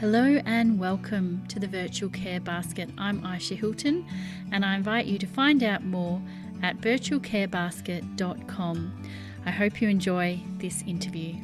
Hello and welcome to the Virtual Care Basket. I'm Ayesha Hilton and I invite you to find out more at virtualcarebasket.com. I hope you enjoy this interview.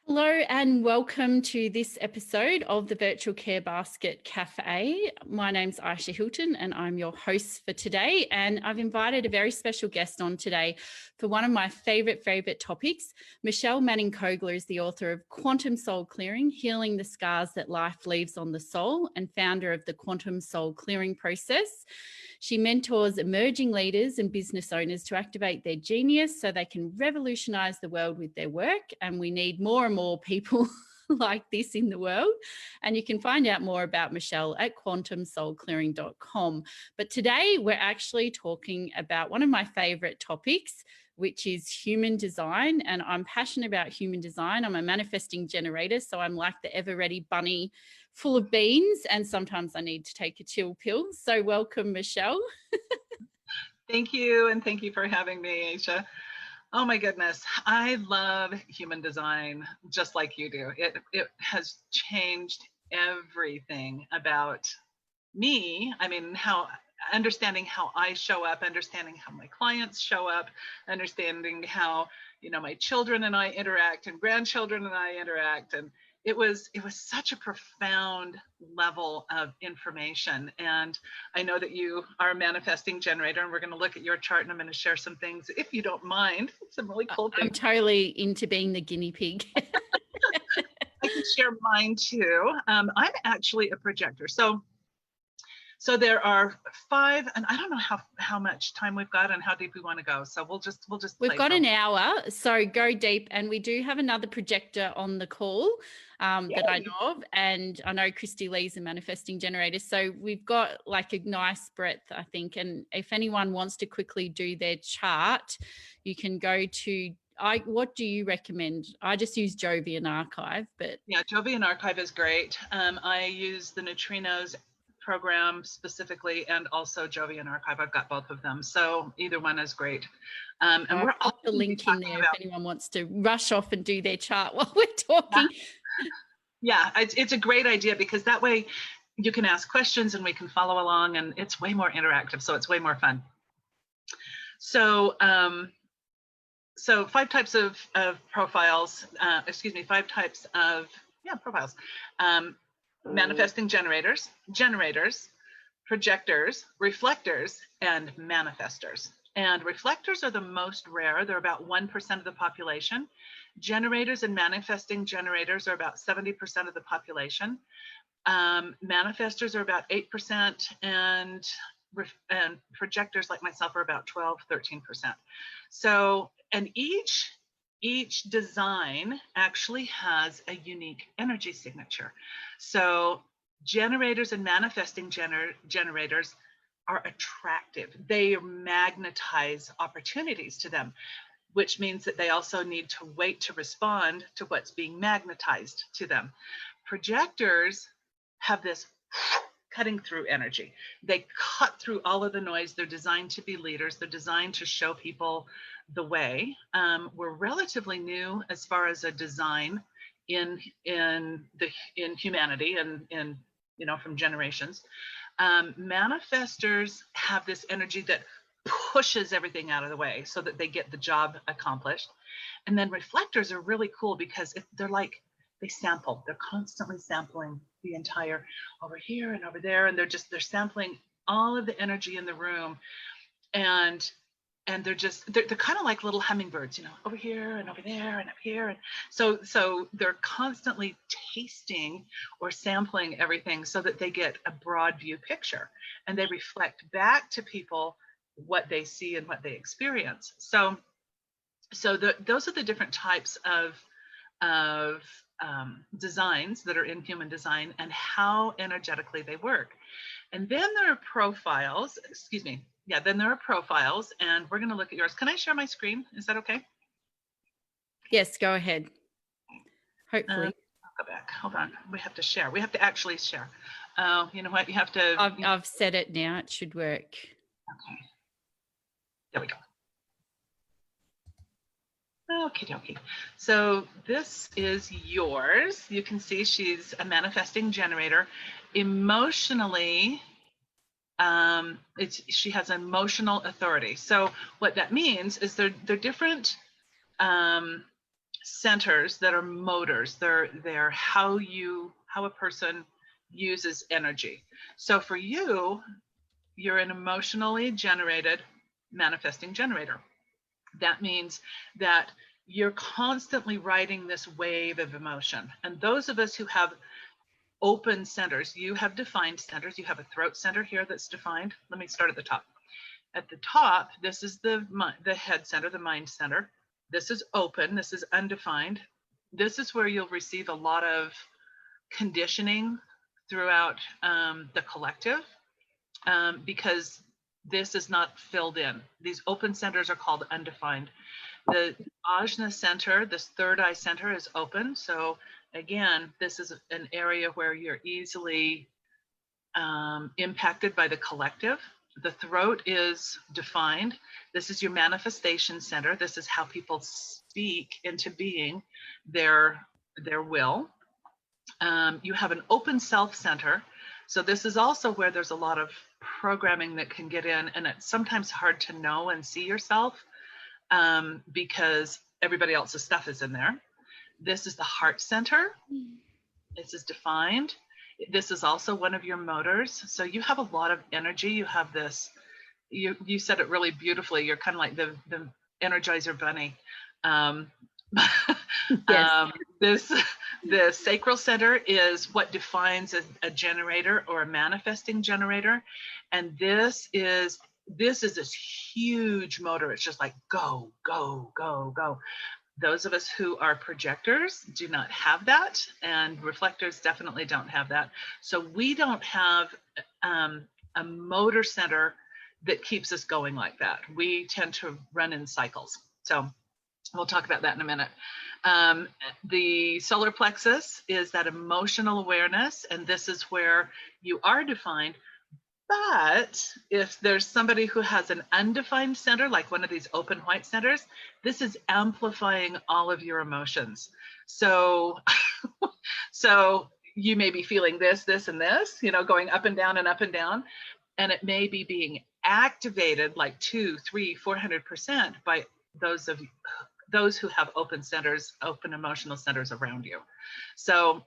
Hello and welcome to this episode of the Virtual Care Basket Cafe. My name's Ayesha Hilton and I'm your host for today. And I've invited a very special guest on today for one of my favorite topics. Michelle Manning-Kogler is the author of Quantum Soul Clearing, Healing the Scars That Life Leaves on the Soul, and founder of the Quantum Soul Clearing Process. She mentors emerging leaders and business owners to activate their genius so they can revolutionize the world with their work. And we need more and more people like this in the world. And you can find out more about Michelle at quantumsoulclearing.com. But today we're actually talking about one of my favorite topics, which is human design. And I'm passionate about human design. I'm a manifesting generator. So I'm like the ever ready bunny full of beans. And sometimes I need to take a chill pill. So welcome, Michelle. Thank you. And thank you for having me, Ayesha. Oh my goodness. I love human design just like you do. It has changed everything about me. I mean, understanding how I show up, understanding how my clients show up, understanding how, my children and I interact and grandchildren and I interact. And it was such a profound level of information. And I know that you are a manifesting generator, and we're going to look at your chart, and I'm going to share some things, if you don't mind, some really cool things. I'm totally into being the guinea pig. I can share mine too. I'm actually a projector. So there are 5, and I don't know how much time we've got and how deep we want to go. So we'll just We've got an hour, so go deep. And we do have another projector on the call that I know of, and I know Christy Lee's a manifesting generator. So we've got like a nice breadth, I think. And if anyone wants to quickly do their chart, you can go to. What do you recommend? I just use Jovian Archive, but yeah, Jovian Archive is great. I use the Neutrinos program specifically, and also Jovian Archive. I've got both of them, so either one is great. And we're I'll put the link in there if anyone wants to rush off and do their chart while we're talking. Yeah, it's a great idea, because that way you can ask questions and we can follow along, and it's way more interactive, so it's way more fun. So 5 types of profiles, 5 types of profiles. Manifesting generators, projectors, reflectors, and manifestors. And reflectors are the most rare. They're about 1% of the population. Generators and manifesting generators are about 70% of the population. Manifestors are about 8%, and projectors like myself are about 12-13%. So, and each design actually has a unique energy signature. So generators and manifesting generators are attractive. They magnetize opportunities to them, which means that they also need to wait to respond to what's being magnetized to them. Projectors have this cutting through energy. They cut through all of the noise. They're designed to be leaders. They're designed to show people the way. We're relatively new as far as a design in humanity, and from generations. Manifestors have this energy that pushes everything out of the way so that they get the job accomplished. And then reflectors are really cool, because they sample. They're constantly sampling the entire over here and over there, and they're sampling all of the energy in the room, and they're kind of like little hummingbirds, over here and over there and up here. And so they're constantly tasting or sampling everything so that they get a broad view picture, and they reflect back to people what they see and what they experience. So those are the different types of designs that are in human design, and how energetically they work. And then there are profiles, then there are profiles, and we're going to look at yours. Can I share my screen? Is that okay? Yes, go ahead. Hopefully. I'll go back. Hold on. We have to share. We have to actually share. Oh, you know what? You have to. I've set it now. It should work. Okay. There we go. Okay, dokie. So this is yours. You can see she's a manifesting generator. Emotionally, she has emotional authority. So what that means is they're different centers that are motors. They're how a person uses energy. So for you, you're an emotionally generated manifesting generator. That means that you're constantly riding this wave of emotion. And those of us who have open centers, you have defined centers. You have a throat center here that's defined. Let me start at the top. At the top, this is the head center, the mind center. This is open. This is undefined. This is where you'll receive a lot of conditioning throughout the collective, because this is not filled in. These open centers are called undefined. The ajna center, this third eye center, is open. So again, this is an area where you're easily impacted by the collective. The throat is defined. This is your manifestation center. This is how people speak into being their will. You have an open self center. So this is also where there's a lot of programming that can get in, and it's sometimes hard to know and see yourself because everybody else's stuff is in there. This is the heart center. This is defined. This is also one of your motors. So you have a lot of energy. You have this, you said it really beautifully. You're kind of like the Energizer Bunny. Yes. The sacral center is what defines a generator or a manifesting generator. And this is this huge motor. It's just like go, go, go, go. Those of us who are projectors do not have that, and reflectors definitely don't have that. So we don't have a motor center that keeps us going like that. We tend to run in cycles. So we'll talk about that in a minute. The solar plexus is that emotional awareness, and this is where you are defined. But if there's somebody who has an undefined center, like one of these open white centers, this is amplifying all of your emotions. So, so you may be feeling this, this, and this, going up and down and up and down. And it may be being activated like 200, 300, 400% by those who have open centers, open emotional centers around you. So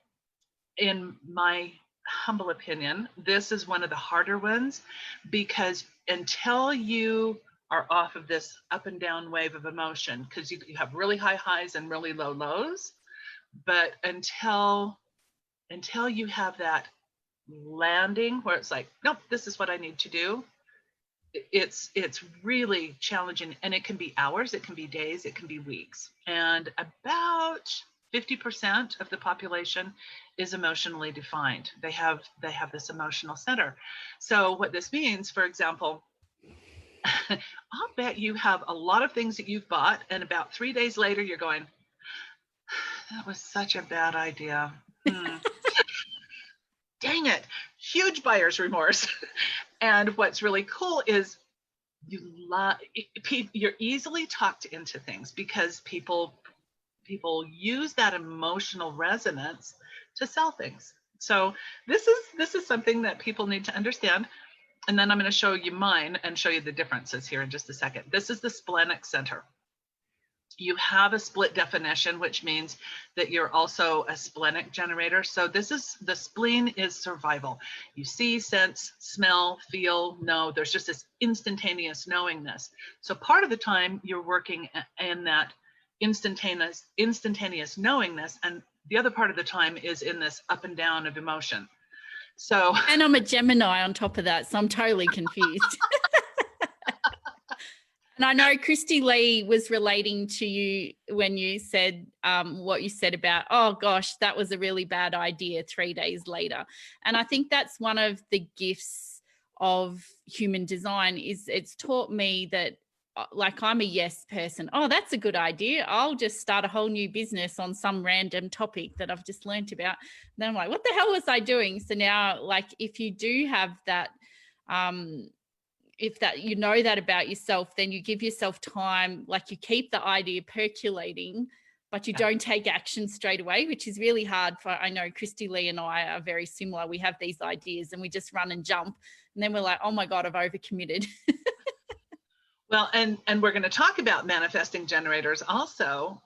in my humble opinion, this is one of the harder ones, because until you are off of this up and down wave of emotion, because you have really high highs and really low lows, but until you have that landing where it's like, nope, this is what I need to do, it's really challenging. And it can be hours, it can be days, it can be weeks. And about 50% of the population is emotionally defined. They have this emotional center. So what this means, for example, I'll bet you have a lot of things that you've bought, and about 3 days later you're going, that was such a bad idea. Dang it, huge buyer's remorse. And what's really cool is you're easily talked into things, because people use that emotional resonance to sell things. So this is something that people need to understand. And then I'm going to show you mine and show you the differences here in just a second. This is the splenic center. You have a split definition, which means that you're also a splenic generator. So this is, the spleen is survival. You see, sense, smell, feel, know. There's just this instantaneous knowingness. So part of the time you're working in that instantaneous knowingness, and the other part of the time is in this up and down of emotion. So, and I'm a Gemini on top of that, so I'm totally confused. And I know Christy Lee was relating to you when you said what you said about, oh gosh, that was a really bad idea 3 days later. And I think that's one of the gifts of human design, is it's taught me that like I'm a yes person. Oh, that's a good idea. I'll just start a whole new business on some random topic that I've just learnt about. And then I'm like, what the hell was I doing? So now, like, if you do have that, if that, you know that about yourself, then you give yourself time, like you keep the idea percolating, but you don't take action straight away, which is really hard for, I know Christy Lee and I are very similar. We have these ideas and we just run and jump. And then we're like, oh my God, I've overcommitted. Well, and we're going to talk about manifesting generators also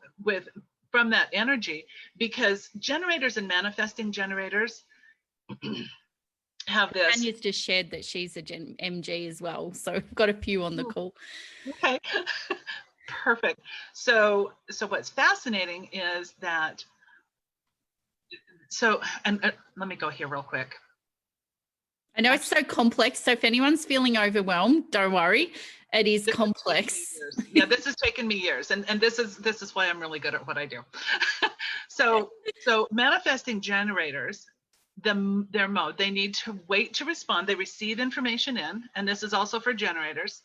from that energy, because generators and manifesting generators have this. Tanya's just shared that she's a MG as well. So we've got a few on the call. Okay. Perfect. So what's fascinating is that, and let me go here real quick. I know it's so complex. So if anyone's feeling overwhelmed, don't worry. It is complex. Yeah, this has taken me years. And this is why I'm really good at what I do. So manifesting generators, their mode, they need to wait to respond. They receive information in, and this is also for generators.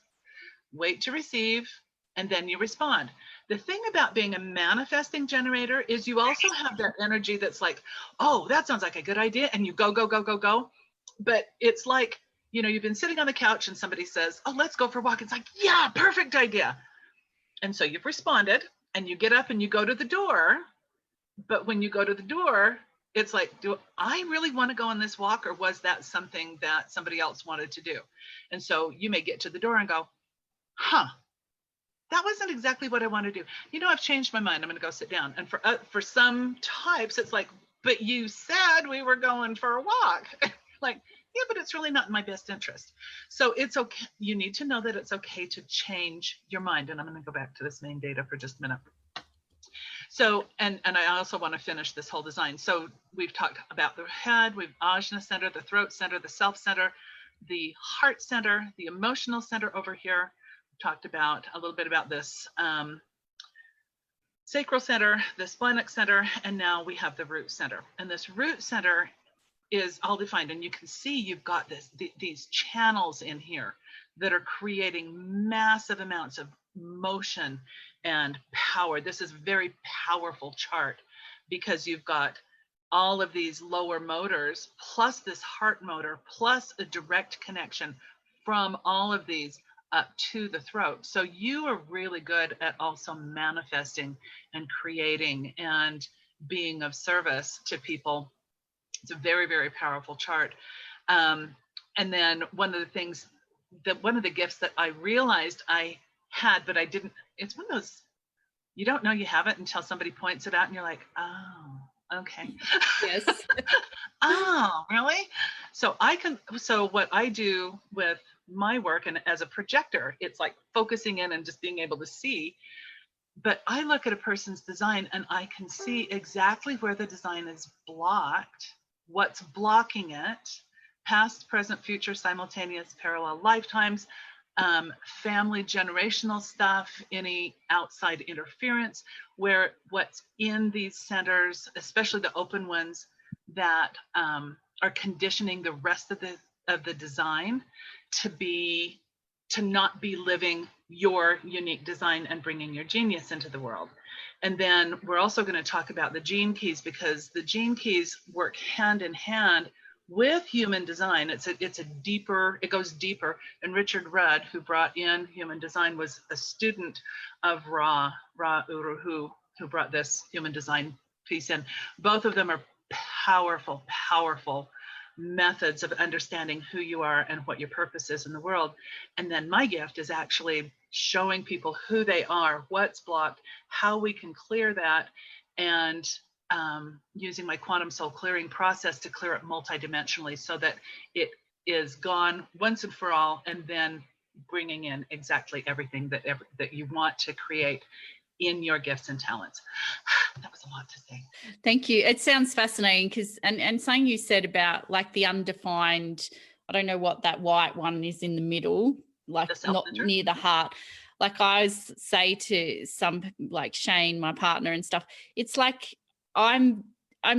Wait to receive, and then you respond. The thing about being a manifesting generator is you also have that energy that's like, oh, that sounds like a good idea. And you go, go, go, go, go. But it's like, you've been sitting on the couch and somebody says, oh, let's go for a walk. It's like, yeah, perfect idea. And so you've responded and you get up and you go to the door. But when you go to the door, it's like, do I really want to go on this walk, or was that something that somebody else wanted to do? And so you may get to the door and go, huh, that wasn't exactly what I want to do. I've changed my mind. I'm going to go sit down. And for some types, it's like, but you said we were going for a walk. Like, yeah, but it's really not in my best interest. So it's okay. You need to know that it's okay to change your mind. And I'm going to go back to this main data for just a minute. So, and I also want to finish this whole design. So we've talked about the head, we've Ajna center, the throat center, the self center, the heart center, the emotional center over here. We've talked about a little bit about this sacral center, the splenic center, and now we have the root center. And this root center is all defined, and you can see you've got these channels in here that are creating massive amounts of motion and power. This is a very powerful chart because you've got all of these lower motors plus this heart motor plus a direct connection from all of these up to the throat. So you are really good at also manifesting and creating and being of service to people. It's a very, very powerful chart. And then one of the gifts that I realized I had, but I didn't, it's one of those, you don't know you have it until somebody points it out and you're like, oh, okay. Yes. Oh, really? So what I do with my work, and as a projector, it's like focusing in and just being able to see. But I look at a person's design and I can see exactly where the design is blocked, what's blocking it, past, present, future, simultaneous, parallel lifetimes, family generational stuff, any outside interference, where what's in these centers, especially the open ones that are conditioning the rest of the design to not be living your unique design and bringing your genius into the world. And then we're also going to talk about the gene keys, because the gene keys work hand in hand with human design. It goes deeper. And Richard Rudd, who brought in human design, was a student of Ra Uru, who brought this human design piece in. Both of them are powerful, powerful methods of understanding who you are and what your purpose is in the world. And then my gift is actually showing people who they are, what's blocked, how we can clear that, and using my quantum soul clearing process to clear it multidimensionally so that it is gone once and for all, and then bringing in exactly everything that you want to create in your gifts and talents. That was a lot to say. Thank you. It sounds fascinating because, and something you said about like the undefined, I don't know what that white one is in the middle, like not near the heart. Like I say to some, like Shane, my partner and stuff, it's like I'm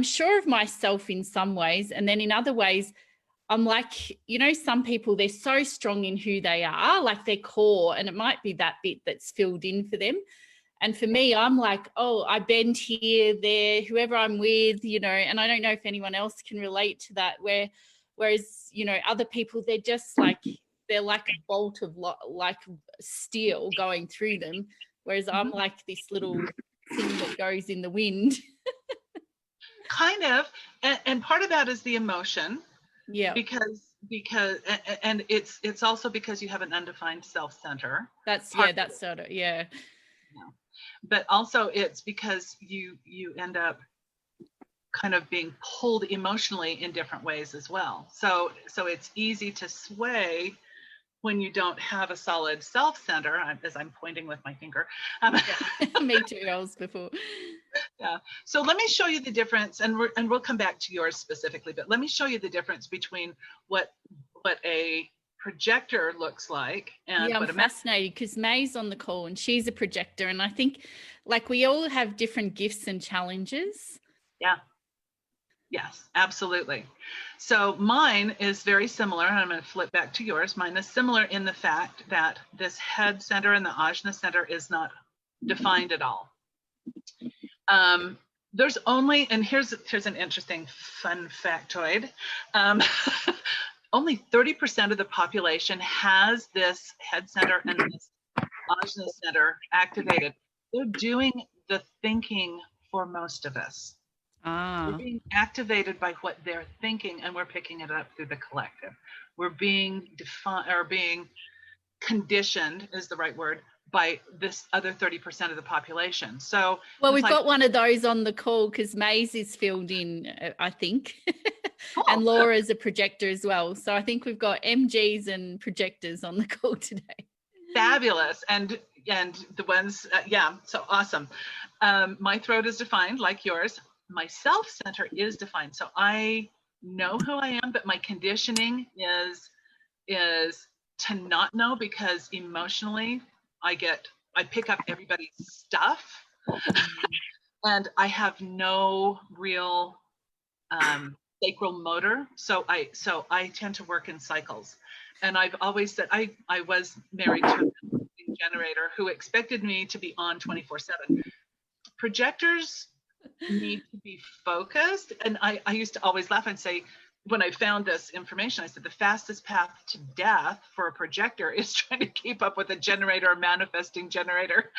sure of myself in some ways, and then in other ways, I'm like, some people, they're so strong in who they are, like their core, and it might be that bit that's filled in for them. And for me, I'm like, oh, I bend here, there, whoever I'm with, and I don't know if anyone else can relate to that, whereas, other people, they're just like, they're like a bolt of like steel going through them. Whereas I'm like this little thing that goes in the wind. Kind of. And part of that is the emotion. Yeah. Because and it's also because you have an undefined self-center. That's sort of, yeah. But also it's because you end up kind of being pulled emotionally in different ways as well. So it's easy to sway when you don't have a solid self-center, as I'm pointing with my finger. Yeah. Me too, I was before. Yeah. So let me show you the difference, and we'll come back to yours specifically, but let me show you the difference between what a projector looks like and I'm fascinated because May's on the call and she's a projector, and I think like we all have different gifts and challenges. Yeah. Yes, absolutely. So mine is very similar, and I'm going to flip back to yours. Mine is similar in the fact that this head center and the ajna center is not defined at all. There's only, and here's an interesting fun factoid. Only 30% of the population has this head center and this ajna center activated. They're doing the thinking for most of us. We're being activated by what they're thinking, and we're picking it up through the collective. We're being defined or being conditioned is the right word by this other 30% of the population. So we've got one of those on the call because May's is filled in, I think. Cool. And Laura's a projector as well. So I think we've got MGs and projectors on the call today. Fabulous. And the ones, yeah, so awesome. My throat is defined like yours. My self-center is defined. So I know who I am, but my conditioning is to not know, because emotionally I pick up everybody's stuff and I have no real sacral motor. So I tend to work in cycles. And I've always said, I was married to a generator who expected me to be on 24/7. Projectors need to be focused. And I used to always laugh and say, when I found this information, I said the fastest path to death for a projector is trying to keep up with a generator or manifesting generator.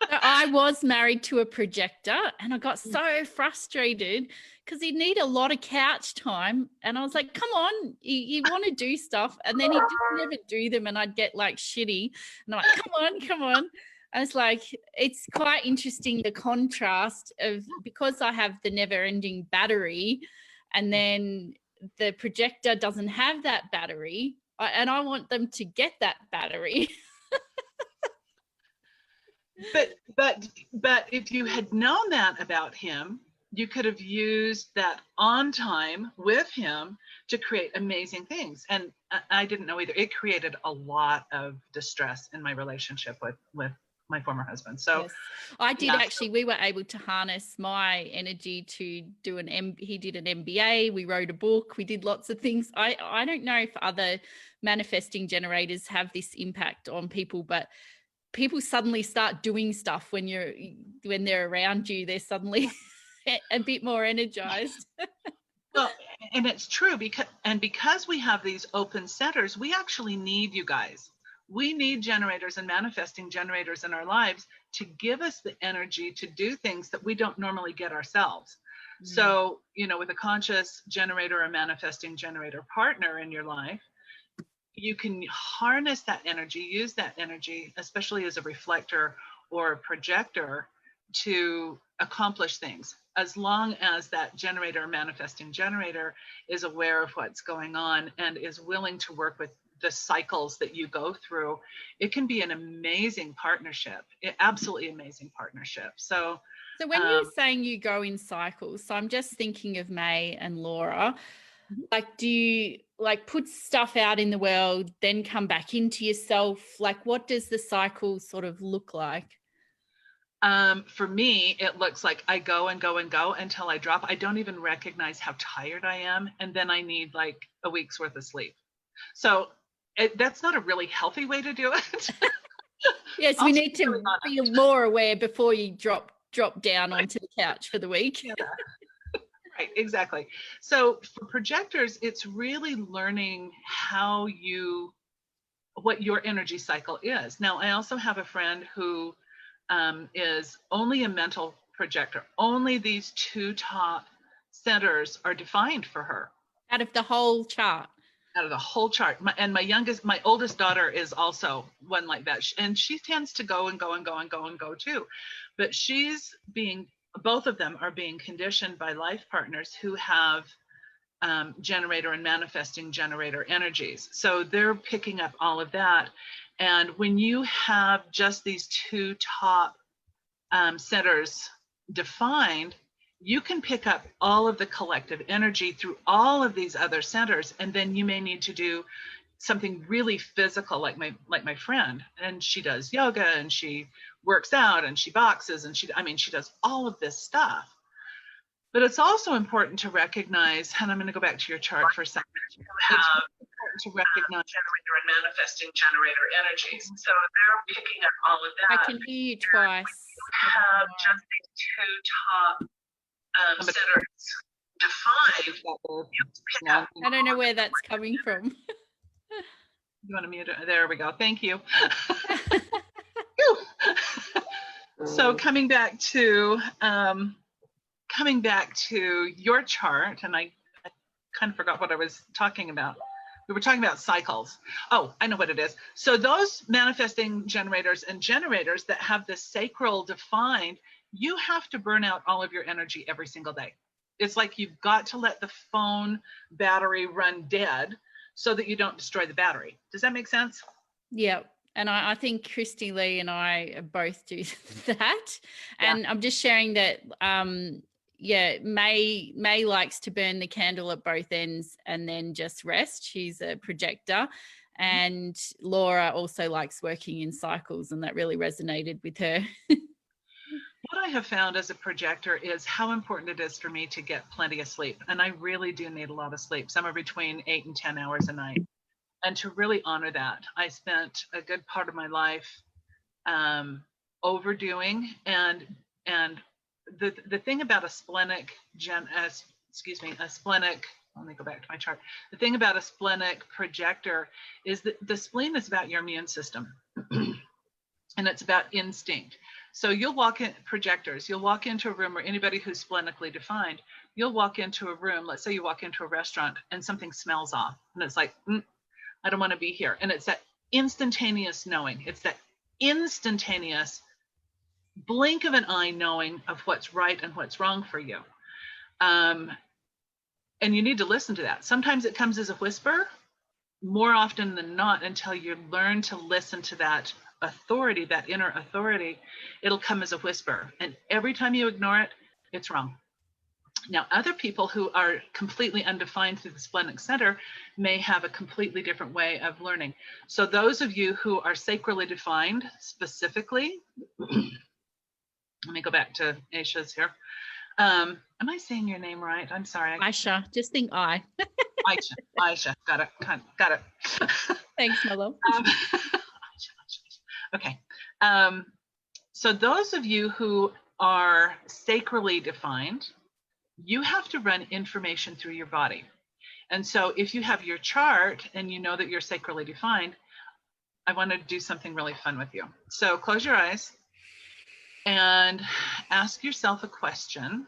I was married to a projector and I got so frustrated because he'd need a lot of couch time. And I was like, come on, you want to do stuff. And then he'd just never do them and I'd get like shitty. And I'm like, come on. I was like, it's quite interesting, the contrast of, because I have the never ending battery and then the projector doesn't have that battery, and I want them to get that battery. But if you had known that about him, you could have used that on time with him to create amazing things. And I didn't know either. It created a lot of distress in my relationship with my former husband. So yes. I did actually, we were able to harness my energy to do he did an MBA, we wrote a book, we did lots of things. I don't know if other manifesting generators have this impact on people, but people suddenly start doing stuff when they're around you, they're suddenly a bit more energized. Well, and it's true because we have these open centers, we actually need you guys. We need generators and manifesting generators in our lives to give us the energy to do things that we don't normally get ourselves. Mm. So, with a conscious generator or manifesting generator partner in your life, you can harness that energy, use that energy, especially as a reflector or a projector, to accomplish things. As long as that generator or manifesting generator is aware of what's going on and is willing to work with the cycles that you go through, it can be an amazing partnership, absolutely amazing partnership. So when you're saying you go in cycles, so I'm just thinking of May and Laura, like, do you put stuff out in the world, then come back into yourself? Like, what does the cycle sort of look like? For me, it looks like I go and go and go until I drop. I don't even recognize how tired I am. And then I need like a week's worth of sleep. So that's not a really healthy way to do it. Yes, we need to be more aware before you drop down onto the couch for the week. Yeah. Right, exactly. So for projectors, it's really learning what your energy cycle is. Now, I also have a friend who is only a mental projector. Only these two top centers are defined for her. Out of the whole chart. Out of the whole chart. My oldest daughter is also one like that. And she tends to go and go and go and go and go too. But both of them are being conditioned by life partners who have generator and manifesting generator energies. So they're picking up all of that. And when you have just these two top centers defined, you can pick up all of the collective energy through all of these other centers. And then you may need to do something really physical, like my friend, and she does yoga and she works out and she boxes and she does all of this stuff. But it's also important to recognize, and I'm going to go back to your chart for a second. It's important to recognize generator and manifesting generator energies. So they're picking up all of that. I can hear you twice. Have just these two top centers defined. I don't know where that's coming from. You want to mute it? There we go. Thank you. So coming back to your chart, and I kind of forgot what I was talking about. We were talking about cycles. Oh, I know what it is. So those manifesting generators and generators that have the sacral defined, you have to burn out all of your energy every single day. It's like you've got to let the phone battery run dead so that you don't destroy the battery. Does that make sense? Yeah. And I think Christy Lee and I both do that. And yeah. I'm just sharing that, May likes to burn the candle at both ends and then just rest. She's a projector. And Laura also likes working in cycles, and that really resonated with her. What I have found as a projector is how important it is for me to get plenty of sleep. And I really do need a lot of sleep, somewhere between 8 and 10 hours a night. And to really honor that, I spent a good part of my life overdoing. And the thing about a splenic, let me go back to my chart. The thing about a splenic projector is that the spleen is about your immune system. And it's about instinct. So you'll walk into a room, or anybody who's splenically defined, you'll walk into a room, let's say you walk into a restaurant and something smells off. And it's like, I don't want to be here. And it's that instantaneous knowing. It's that instantaneous blink of an eye knowing of what's right and what's wrong for you. And you need to listen to that. Sometimes it comes as a whisper, more often than not, until you learn to listen to that authority, that inner authority, it'll come as a whisper. And every time you ignore it, it's wrong. Now, other people who are completely undefined through the splenic center may have a completely different way of learning. So those of you who are sacrally defined specifically, let me go back to Ayesha's here. Am I saying your name right? I'm sorry. Ayesha, just think I. Ayesha, got it. Thanks, my love. Okay. So those of you who are sacrally defined, you have to run information through your body. And so if you have your chart and you know that you're sacrally defined, I want to do something really fun with you. So close your eyes and ask yourself a question.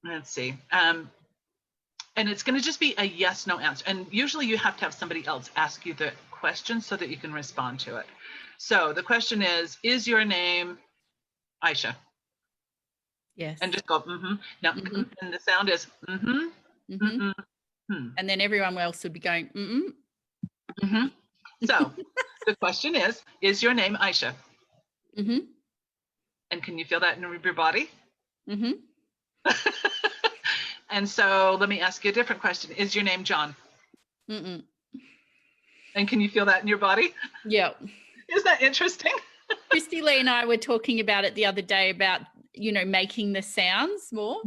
Let's see. And it's going to just be a yes, no answer. And usually you have to have somebody else ask you the question so that you can respond to it. So the question is your name Ayesha? Yes. And just go, Now, and the sound is, And then everyone else would be going, So the question is your name Ayesha? And can you feel that in your body? And so let me ask you a different question. Is your name John? And can you feel that in your body? Yeah. Isn't that interesting? Christy Lee and I were talking about it the other day about, making the sounds more.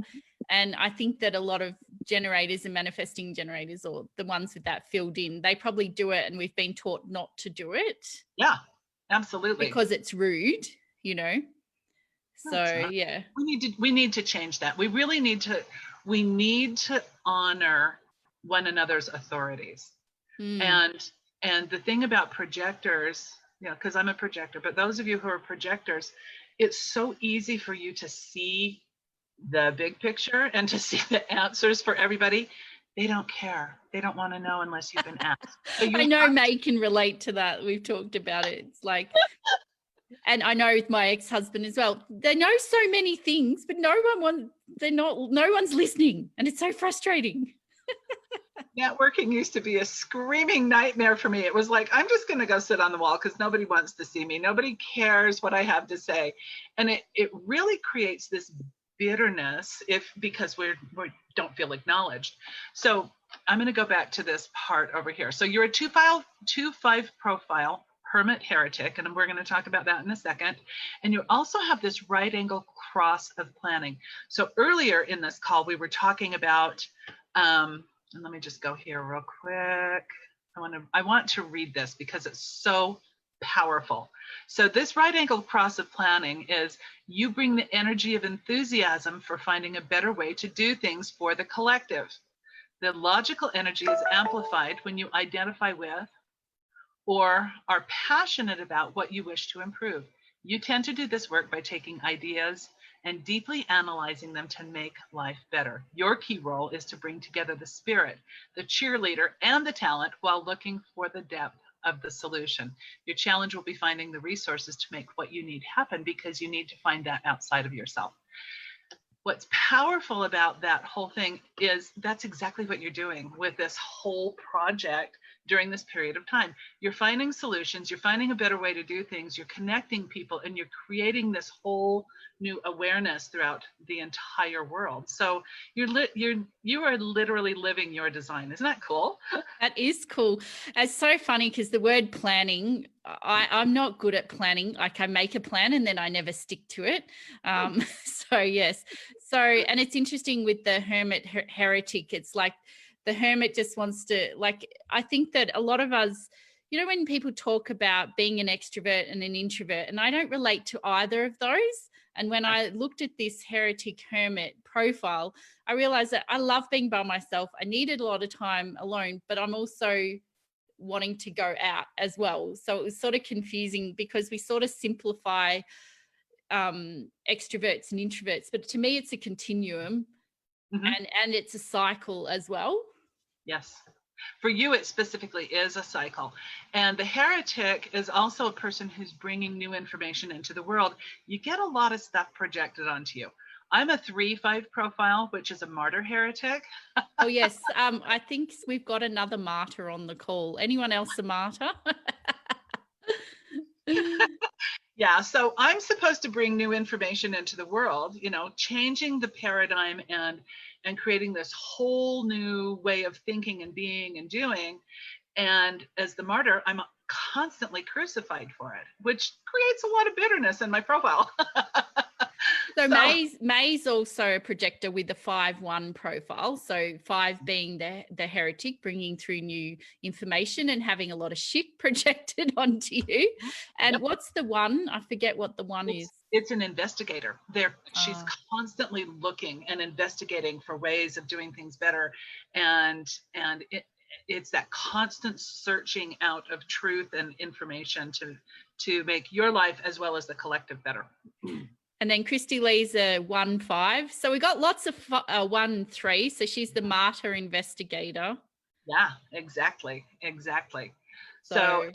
And I think that a lot of generators and manifesting generators, or the ones with that filled in, they probably do it, and we've been taught not to do it. Yeah, absolutely. Because it's rude, No, So it's not. yeah. We need to change that. We really need to honor one another's authorities. And the thing about projectors, because I'm a projector, but those of you who are projectors, it's so easy for you to see the big picture and to see the answers for everybody. They don't care. They don't want to know unless you've been asked. So I know May can relate to that. We've talked about it. It's like, and I know with my ex-husband as well, they know so many things, but no one's listening. And it's so frustrating. Networking used to be a screaming nightmare for me. It was like, I'm just going to go sit on the wall because nobody wants to see me. Nobody cares what I have to say. And it really creates this bitterness because we don't feel acknowledged. So I'm going to go back to this part over here. So you're a 2-5 profile hermit heretic, and we're going to talk about that in a second. And you also have this right angle cross of planning. So earlier in this call, we were talking about, and let me just go here real quick. I want to read this because it's so powerful. So this right angle cross of planning is you bring the energy of enthusiasm for finding a better way to do things for the collective. The logical energy is amplified when you identify with or are passionate about what you wish to improve. You tend to do this work by taking ideas and deeply analyzing them to make life better. Your key role is to bring together the spirit, the cheerleader, and the talent while looking for the depth of the solution. Your challenge will be finding the resources to make what you need happen, because you need to find that outside of yourself. What's powerful about that whole thing is that's exactly what you're doing with this whole project during this period of time. You're finding solutions, you're finding a better way to do things, you're connecting people, and you're creating this whole new awareness throughout the entire world. So you are literally living your design. Isn't that cool? That is cool. It's so funny because the word planning, I'm not good at planning. Like, I make a plan and then I never stick to it. So yes. So, and it's interesting with the hermit heretic. It's like the hermit just wants to, like, I think that a lot of us, when people talk about being an extrovert and an introvert, and I don't relate to either of those. And when I looked at this heretic hermit profile, I realized that I love being by myself. I needed a lot of time alone, but I'm also wanting to go out as well. So it was sort of confusing because we sort of simplify extroverts and introverts, but to me it's a continuum. And it's a cycle as well. Yes. For you, it specifically is a cycle. And the heretic is also a person who's bringing new information into the world. You get a lot of stuff projected onto you. I'm a 3-5 profile, which is a martyr heretic. Oh, yes. I think we've got another martyr on the call. Anyone else a martyr? Yeah, so I'm supposed to bring new information into the world, changing the paradigm and creating this whole new way of thinking and being and doing. And as the martyr, I'm constantly crucified for it, which creates a lot of bitterness in my profile. So May's also a projector with a 5-1 profile. So 5 being the heretic, bringing through new information and having a lot of shit projected onto you. And what's the 1? I forget what the 1 is. It's an investigator. She's constantly looking and investigating for ways of doing things better. And it's that constant searching out of truth and information to make your life as well as the collective better. And then Christy Lee's a 1-5. So we got lots of 1-3. So she's the martyr investigator. Yeah, exactly. So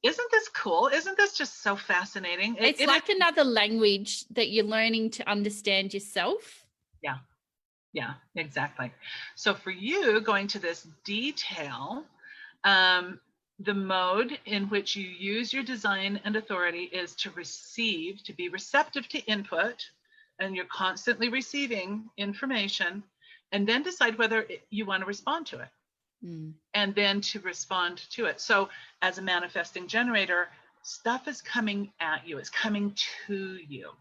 isn't this cool? Isn't this just so fascinating? It's like another language that you're learning to understand yourself. Yeah, exactly. So for you, going to this detail, the mode in which you use your design and authority is to receive, to be receptive to input, and you're constantly receiving information, and then decide whether you want to respond to it, and then to respond to it. So as a manifesting generator, stuff is coming at you. It's coming to you.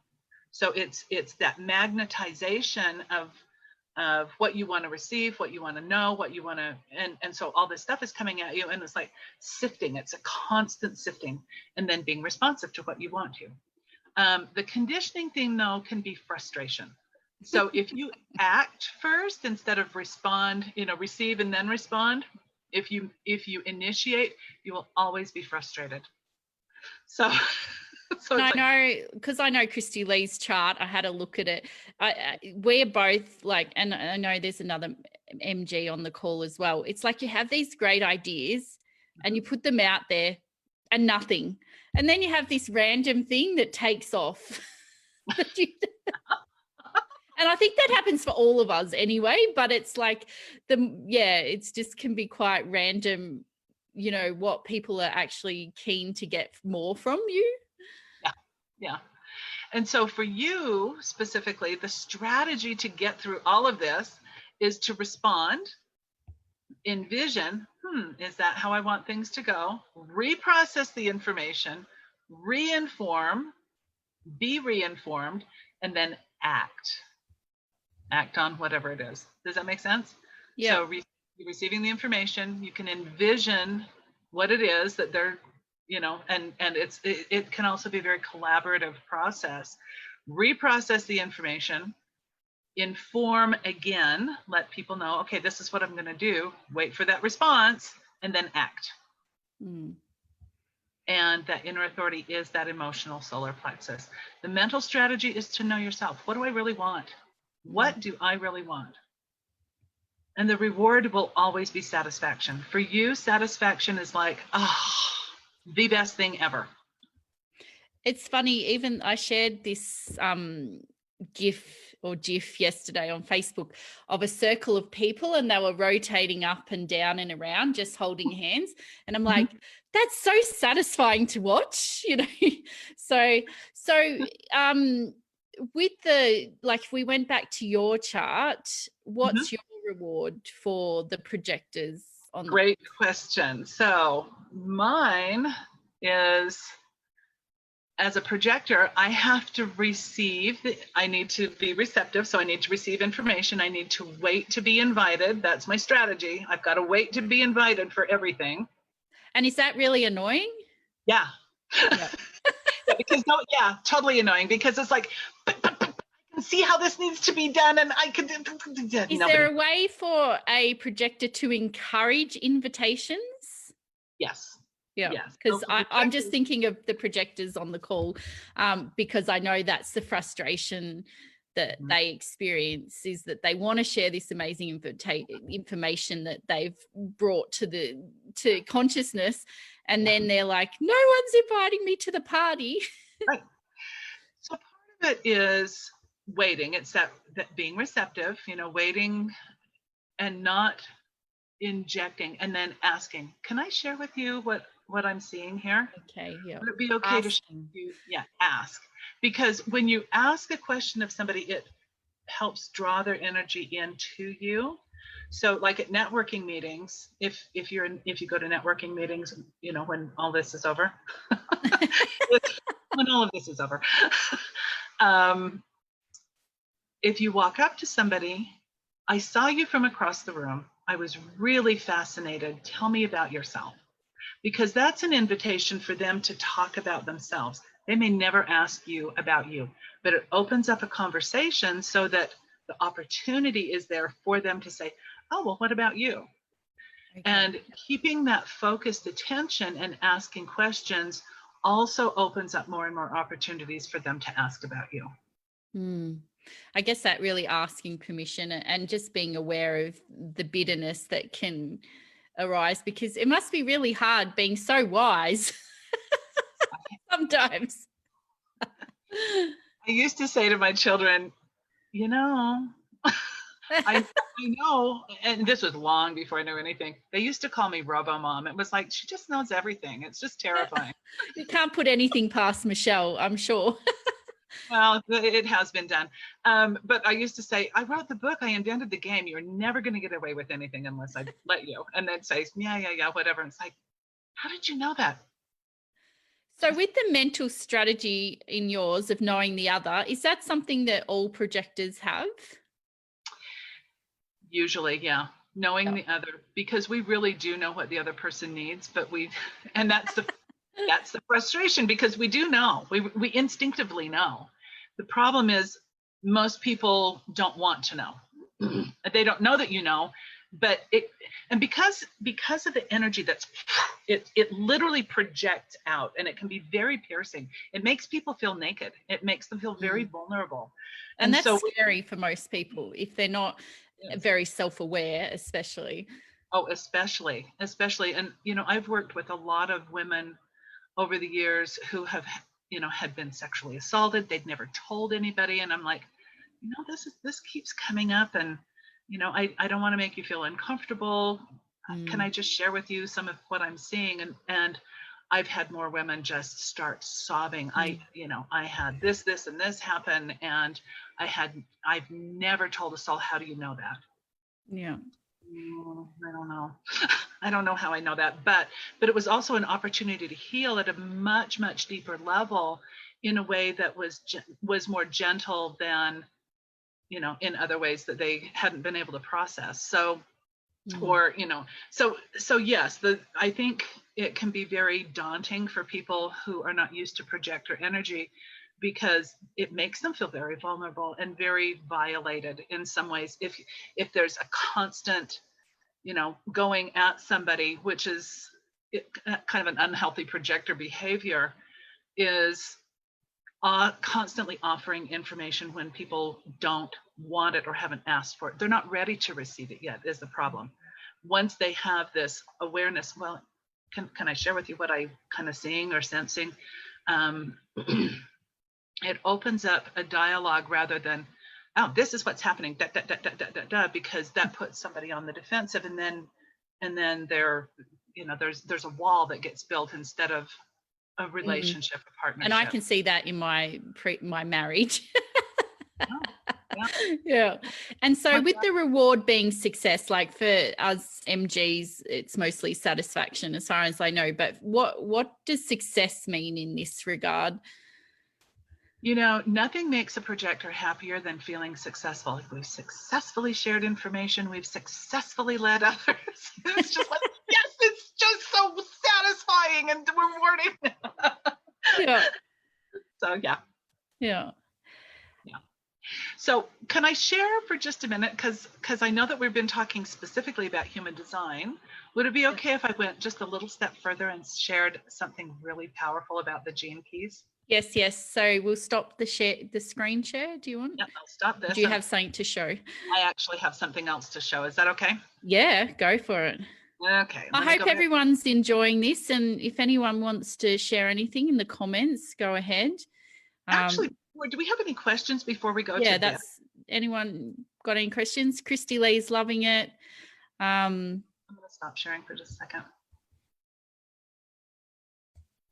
So it's that magnetization of what you want to receive, what you want to know, what you want to, and so all this stuff is coming at you, and it's like sifting. It's a constant sifting, and then being responsive to what you want to. The conditioning thing, though, can be frustration. So if you act first instead of respond, receive and then respond, if you initiate, you will always be frustrated. So I know, because I know Christy Lee's chart. I had a look at it. We're both like, and I know there's another MG on the call as well. It's like you have these great ideas and you put them out there and nothing. And then you have this random thing that takes off. And I think that happens for all of us anyway, but it's like it's just can be quite random, what people are actually keen to get more from you. Yeah. And so for you specifically, the strategy to get through all of this is to respond, envision, is that how I want things to go? Reprocess the information, reinform, be reinformed, and then act on whatever it is. Does that make sense? Yeah. So receiving the information, you can envision what it is that they're, and it can also be a very collaborative process. Reprocess the information, inform again, let people know, okay, this is what I'm going to do, wait for that response, and then act. And that inner authority is that emotional solar plexus. The mental strategy is to know yourself. What do I really want? What do I really want? And the reward will always be satisfaction. For you, satisfaction is like, the best thing ever. It's funny, even I shared this GIF yesterday on Facebook of a circle of people, and they were rotating up and down and around, just holding hands. And I'm like, that's so satisfying to watch, So with if we went back to your chart, what's your reward for the projectors on the— Great question. So mine is, as a projector, I have to receive, I need to be receptive. So I need to receive information. I need to wait to be invited. That's my strategy. I've got to wait to be invited for everything. And is that really annoying? Yeah. Totally annoying, because it's like, but I can see how this needs to be done, and I could. Is there a way for a projector to encourage invitations? Yes. Yeah, yes. Because I'm just thinking of the projectors on the call, because I know that's the frustration that they experience, is that they want to share this amazing information that they've brought to consciousness, and then they're like, no one's inviting me to the party. Right. So part of it is waiting. It's that being receptive, waiting and not injecting, and then asking, can I share with you what I'm seeing here? Okay, yeah. Would it be okay to share with you? Yeah, ask. Because when you ask a question of somebody, it helps draw their energy into you. So like at networking meetings, if you go to networking meetings, when all this is over, when all of this is over, if you walk up to somebody, I saw you from across the room. I was really fascinated. Tell me about yourself. Because that's an invitation for them to talk about themselves. They may never ask you about you, but it opens up a conversation so that the opportunity is there for them to say, oh, well, what about you? Okay. And keeping that focused attention and asking questions also opens up more and more opportunities for them to ask about you. I guess that really asking permission and just being aware of the bitterness that can arise, because it must be really hard being so wise sometimes. I used to say to my children, I know, and this was long before I knew anything. They used to call me Robo-Mom. It was like, she just knows everything. It's just terrifying. You can't put anything past Michelle, I'm sure. Well, it has been done. But I used to say, I wrote the book, I invented the game. You're never going to get away with anything unless I let you. And they'd say, yeah, whatever. And it's like, how did you know that? So with the mental strategy in yours of knowing the other, is that something that all projectors have? Usually, yeah. Knowing Yeah. the other, because we really do know what the other person needs, but and that's the frustration, because we do know, we instinctively know. The problem is most people don't want to know. They don't know that you know, but because of the energy it literally projects out, and it can be very piercing. It makes people feel naked. It makes them feel very vulnerable. And that's so scary for most people if they're not very self-aware, especially. Oh, especially. And, I've worked with a lot of women over the years who have, had been sexually assaulted. They'd never told anybody. And I'm like, this keeps coming up. And, I don't want to make you feel uncomfortable. Can I just share with you some of what I'm seeing? And I've had more women just start sobbing. I had this, and this happen. And I've never told us all, how do you know that? Yeah. I don't know. I don't know how I know that, but it was also an opportunity to heal at a much, much deeper level, in a way that was more gentle than, in other ways that they hadn't been able to process. So, or, so yes, I think it can be very daunting for people who are not used to projector energy, because it makes them feel very vulnerable and very violated in some ways. If there's a constant, going at somebody, which is kind of an unhealthy projector behavior, is constantly offering information when people don't want it or haven't asked for it. They're not ready to receive it yet, is the problem. Once they have this awareness, well, can I share with you what I kind of seeing or sensing? It opens up a dialogue rather than, oh, this is what's happening, because that puts somebody on the defensive, and then there's a wall that gets built instead of a relationship, a partnership. And I can see that in my marriage. Yeah. Yeah. And so with the reward being success, like for us MGs, it's mostly satisfaction as far as I know, but what does success mean in this regard? Nothing makes a projector happier than feeling successful. We've successfully shared information. We've successfully led others. It's just like, yes, it's just so satisfying and rewarding. Yeah. So, yeah. Yeah. So can I share for just a minute, because I know that we've been talking specifically about human design. Would it be okay if I went just a little step further and shared something really powerful about the gene keys? Yes. So we'll stop the screen share. Do you want? Yeah, I'll stop this. Do you have something to show? I actually have something else to show. Is that okay? Yeah, go for it. Okay. I hope everyone's enjoying this, and if anyone wants to share anything in the comments, go ahead. Actually, do we have any questions before we go to this? Anyone got any questions? Christy Lee's loving it. I'm going to stop sharing for just a second.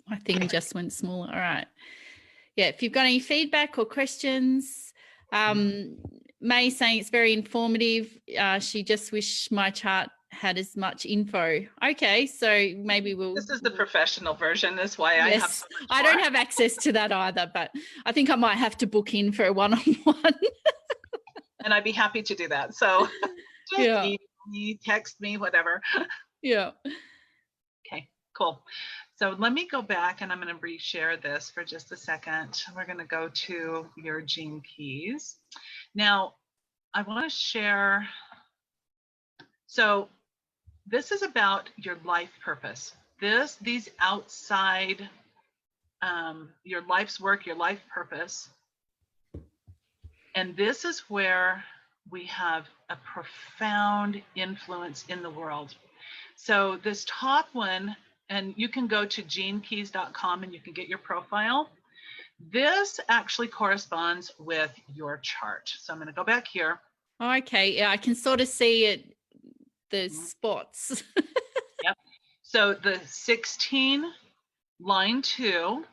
My thing just went smaller. All right. Yeah, if you've got any feedback or questions, May saying it's very informative. She just wished my chart had as much info. Okay, so maybe This is the professional version. That's why I have so much I don't have access to that either, but I think I might have to book in for a one-on-one. And I'd be happy to do that. So just email me, text me, whatever. Yeah. Okay, cool. So let me go back, and I'm going to reshare this for just a second. We're going to go to your gene keys. Now, I want to share. So this is about your life purpose. These outside, your life's work, your life purpose. And this is where we have a profound influence in the world. So this top one, and you can go to genekeys.com and you can get your profile. This actually corresponds with your chart. So I'm going to go back here. Okay, yeah, I can sort of see it, the spots. Yep. So the 16, line 2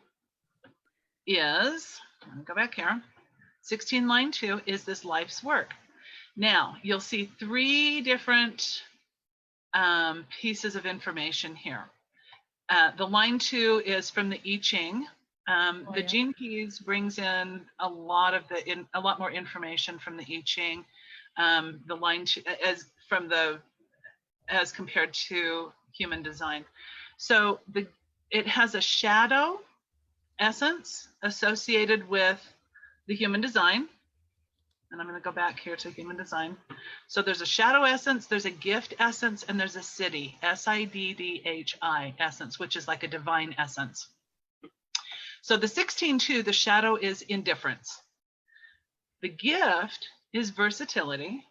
is, let me go back here. 16, line 2 is this life's work. Now, you'll see 3 different pieces of information here. The line 2 is from the I Ching. The yeah. Gene Keys brings in a lot more information from the I Ching. The line 2 as compared to human design. So it has a shadow essence associated with the human design. And I'm going to go back here to human design. So there's a shadow essence, there's a gift essence, and there's a siddhi, S-I-D-D-H-I essence, which is like a divine essence. So the 16-2, the shadow is indifference. The gift is versatility.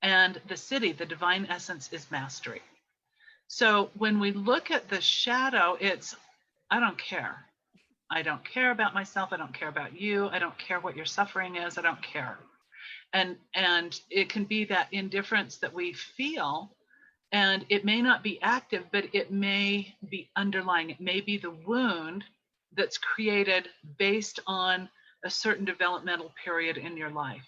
And the siddhi, the divine essence, is mastery. So when we look at the shadow, it's, I don't care. I don't care about myself. I don't care about you. I don't care what your suffering is. I don't care. And it can be that indifference that we feel, and it may not be active, but it may be underlying. It may be the wound that's created based on a certain developmental period in your life.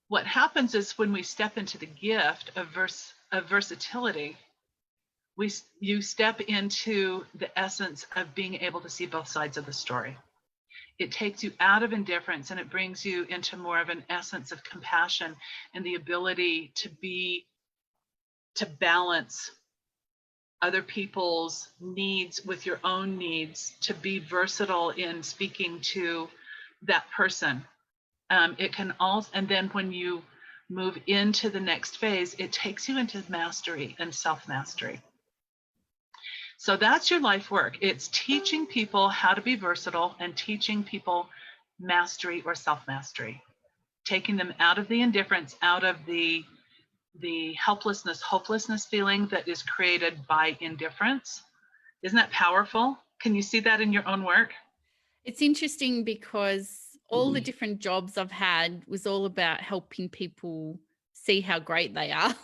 What happens is when we step into the gift of versatility, you step into the essence of being able to see both sides of the story. It takes you out of indifference and it brings you into more of an essence of compassion and the ability to balance other people's needs with your own needs, to be versatile in speaking to that person. It can also, and then when you move into the next phase, it takes you into mastery and self-mastery. So that's your life work. It's teaching people how to be versatile and teaching people mastery or self-mastery, taking them out of the indifference, out of the helplessness, hopelessness feeling that is created by indifference. Isn't that powerful? Can you see that in your own work? It's interesting because all the different jobs I've had was all about helping people see how great they are.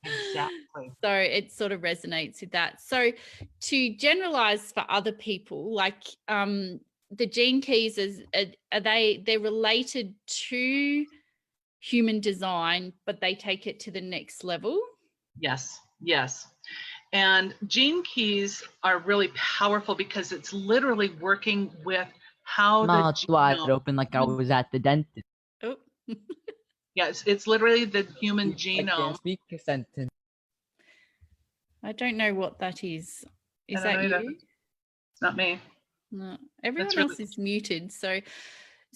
Exactly. So it sort of resonates with that. So to generalize for other people, like the gene keys, they're related to human design, but they take it to the next level? Yes, yes. And gene keys are really powerful because it's literally working with how the Mouth wide genome, open like I was at the dentist. Oh. yes, it's literally the human I genome. can't speak a sentence. I don't know what that is. Is I don't that know either. you? It's not me. No, everyone really- else is muted. So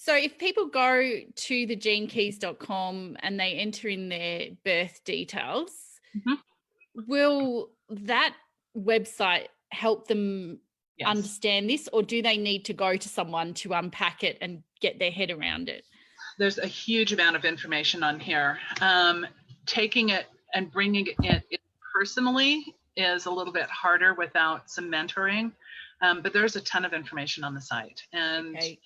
if people go to the genekeys.com and they enter in their birth details, Mhm. will that website help them Yes. understand this, or do they need to go to someone to unpack it and get their head around it? There's a huge amount of information on here. Taking it and bringing it in personally is a little bit harder without some mentoring, but there's a ton of information on the site. And Okay.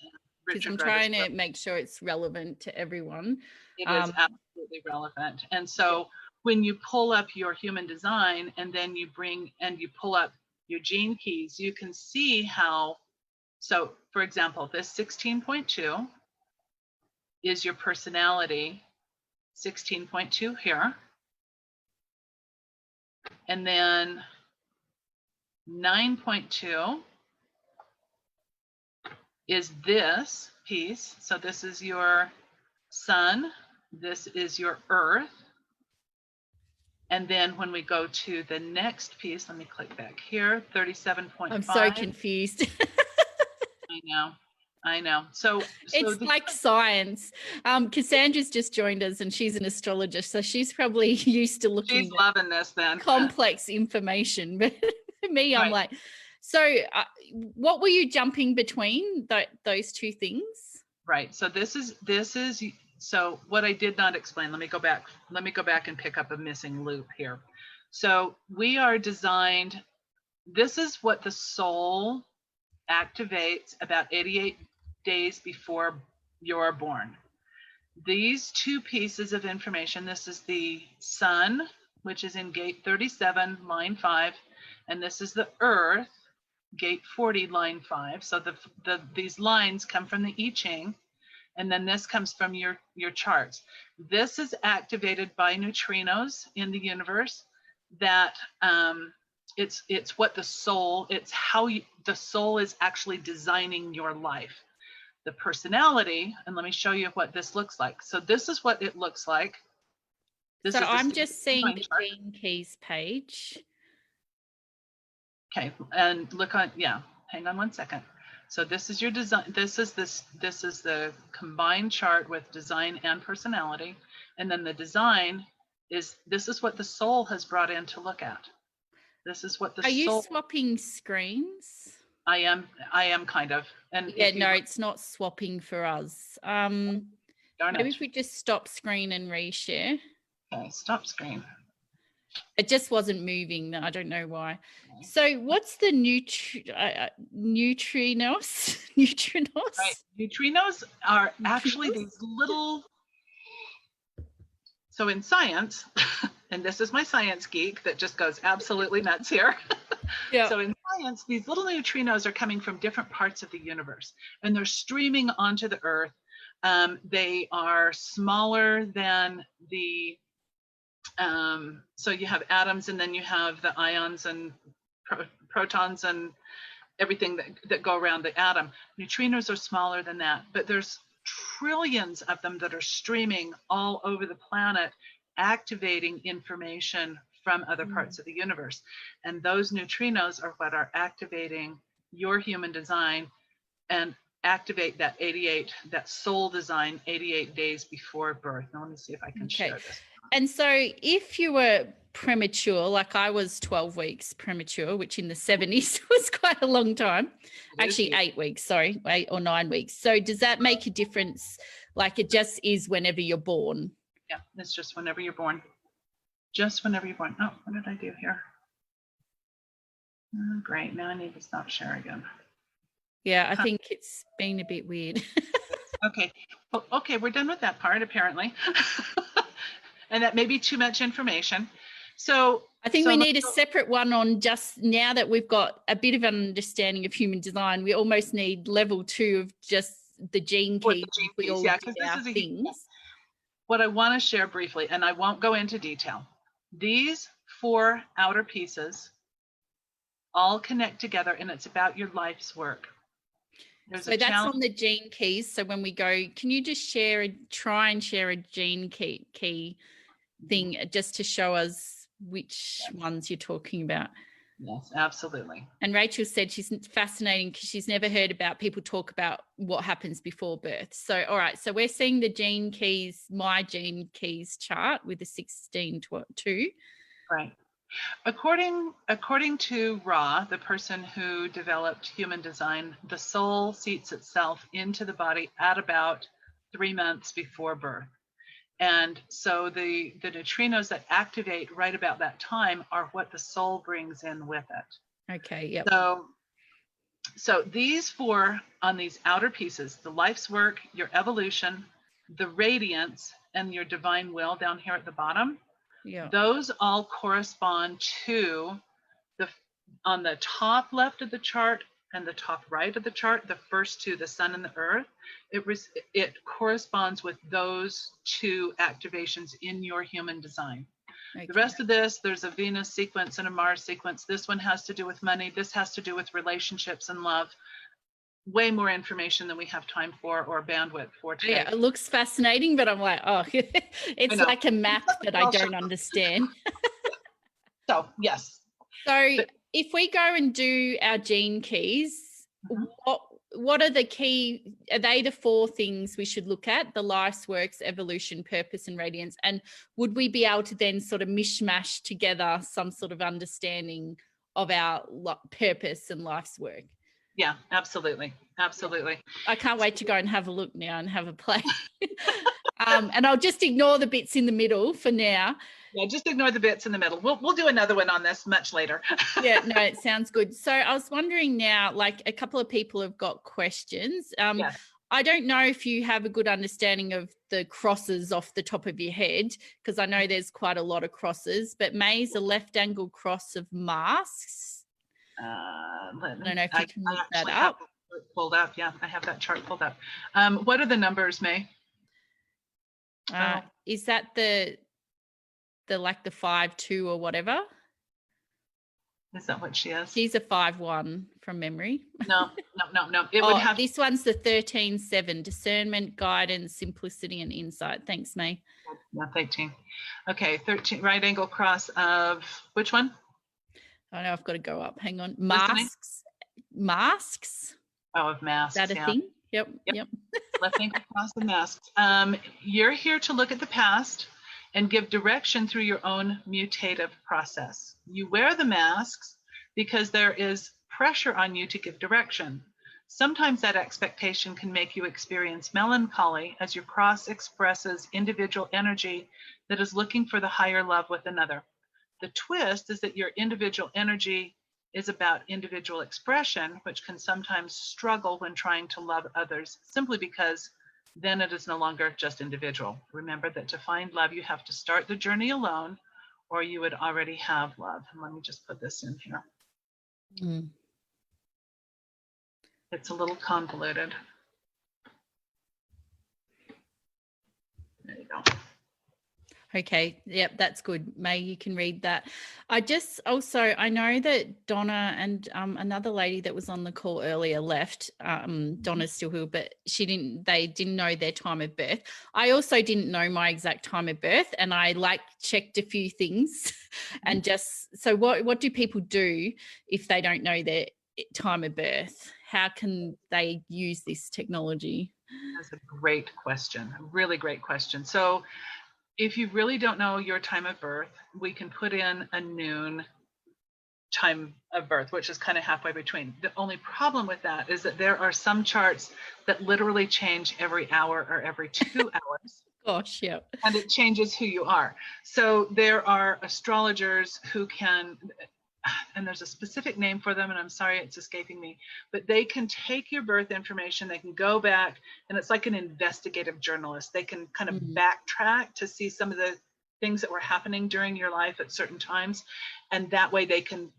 Because Richard I'm Rudd trying to make sure it's relevant to everyone. It is absolutely relevant. And so when you pull up your human design and then you pull up your gene keys, you can see how, so for example, this 16.2 is your personality, 16.2 here. And then 9.2 is this piece. So this is your sun, this is your earth. And then when we go to the next piece, let me click back here, 37.5. I'm so confused. I know. So it's like science. Cassandra's just joined us and she's an astrologist, so she's probably used to looking she's loving this then. Complex information. But for me, I'm Right. like, so what were you jumping between those two things? Right. So this is so what I did not explain. Let me go back and pick up a missing loop here. So we are designed, this is what the soul activates about 88 days before you're born. These two pieces of information, this is the sun, which is in gate 37, line 5, and this is the earth, gate 40, line 5. So these lines come from the I Ching, and then this comes from your charts. This is activated by neutrinos in the universe. that it's what the soul, it's how the soul is actually designing your life. The personality, and let me show you what this looks like. So this is what it looks like. This So is the I'm just seeing the chart. gene keys page. Okay, and look on, yeah, hang on one second. So this is your design. This is the combined chart with design and personality. And then the design is, this is what the soul has brought in to look at. This is what the Are soul. you swapping screens? I am kind of. And yeah, no, it's not swapping for us. darn Maybe it. if we just stop screen and reshare. Okay, stop screen. It just wasn't moving. I don't know why. So what's the neutrinos? Neutrinos? Right. Neutrinos are actually these little, so in science, and this is my science geek that just goes absolutely nuts here. Yeah. So in science, these little neutrinos are coming from different parts of the universe, and they're streaming onto the Earth. They are smaller than the, so you have atoms, and then you have the ions and protons and everything that go around the atom. Neutrinos are smaller than that, but there's trillions of them that are streaming all over the planet, activating information from other parts of the universe. And those neutrinos are what are activating your human design and activate that soul design 88 days before birth. Now let me see if I can share this. And so if you were premature, like I was 12 weeks premature, which in the 70s was quite a long time. Actually 8 weeks, sorry, 8 or 9 weeks. So does that make a difference? Like it just is whenever you're born? Yeah, it's just whenever you're born. Just whenever you're born. Oh, what did I do here? Oh, great, now I need to stop share again. Yeah, I think it's been a bit weird. Okay, well, okay, we're done with that part apparently. And that may be too much information. So I think we need a separate one on just now that we've got a bit of an understanding of human design. We almost need level 2 of just the gene keys. Yeah, because this is things. What I want to share briefly, and I won't go into detail. These 4 outer pieces all connect together, and it's about your life's work. So that's on the gene keys. So when we go, can you just try and share a gene key thing just to show us which ones you're talking about? Yes, absolutely. And Rachel said she's fascinating because she's never heard about people talk about what happens before birth. So, all right. So we're seeing the gene keys, my gene keys chart with the 16-2. Right. According to Ra, the person who developed human design, the soul seats itself into the body at about 3 months before birth. And so the neutrinos that activate right about that time are what the soul brings in with it. Okay, yep. So these 4 on these outer pieces, the life's work, your evolution, the radiance, and your divine will down here at the bottom, those all correspond to on the top left of the chart and the top right of the chart, the first 2, the sun and the earth, it corresponds with those 2 activations in your human design. Okay. The rest of this, there's a Venus sequence and a Mars sequence. This one has to do with money. This has to do with relationships and love. Way more information than we have time for or bandwidth for today. Yeah, it looks fascinating, but I'm like, oh, it's like a map that I don't understand. So, yes. So if we go and do our gene keys, what are the key, are they the 4 things we should look at? The life's works, evolution, purpose, and radiance. And would we be able to then sort of mishmash together some sort of understanding of our purpose and life's work? Yeah, absolutely. Absolutely. I can't wait to go and have a look now and have a play. And I'll just ignore the bits in the middle for now. Yeah, just ignore the bits in the middle. We'll do another one on this much later. Yeah, no, it sounds good. So I was wondering now, like a couple of people have got questions. Yes. I don't know if you have a good understanding of the crosses off the top of your head, because I know there's quite a lot of crosses, but May's a left angle cross of masks. I don't know if you can look that up. Pulled up. Yeah, I have that chart pulled up. What are the numbers, May? Is that the like the 5-2 or whatever? Is that what she is? She's a 5-1 from memory. No. It would have. This one's the 13-7, discernment, guidance, simplicity, and insight. Thanks, May. No, 13. Okay, 13, right angle cross of which one? I know I've got to go up. Hang on. Listening? Masks. Oh, of masks. Is that a yeah. thing? Yep. Left ankle cross of masks. You're here to look at the past and give direction through your own mutative process. You wear the masks because there is pressure on you to give direction. Sometimes that expectation can make you experience melancholy as your cross expresses individual energy that is looking for the higher love with another. The twist is that your individual energy is about individual expression, which can sometimes struggle when trying to love others, simply because then it is no longer just individual. Remember that to find love, you have to start the journey alone, or you would already have love. And let me just put this in here. It's a little convoluted. There you go. Okay. Yep, that's good. May, you can read that. I know that Donna and another lady that was on the call earlier left. Donna's still here, but they didn't know their time of birth. I also didn't know my exact time of birth, and I checked a few things. And so what do people do if they don't know their time of birth? How can they use this technology? That's a great question. A really great question. So if you really don't know your time of birth, we can put in a noon time of birth, which is kind of halfway between. The only problem with that is that there are some charts that literally change every hour or every 2 hours. Gosh, yeah. And it changes who you are. So there are astrologers who can, and there's a specific name for them, and I'm sorry it's escaping me, but they can take your birth information, they can go back, and it's like an investigative journalist. They can kind of backtrack to see some of the things that were happening during your life at certain times, and that way they can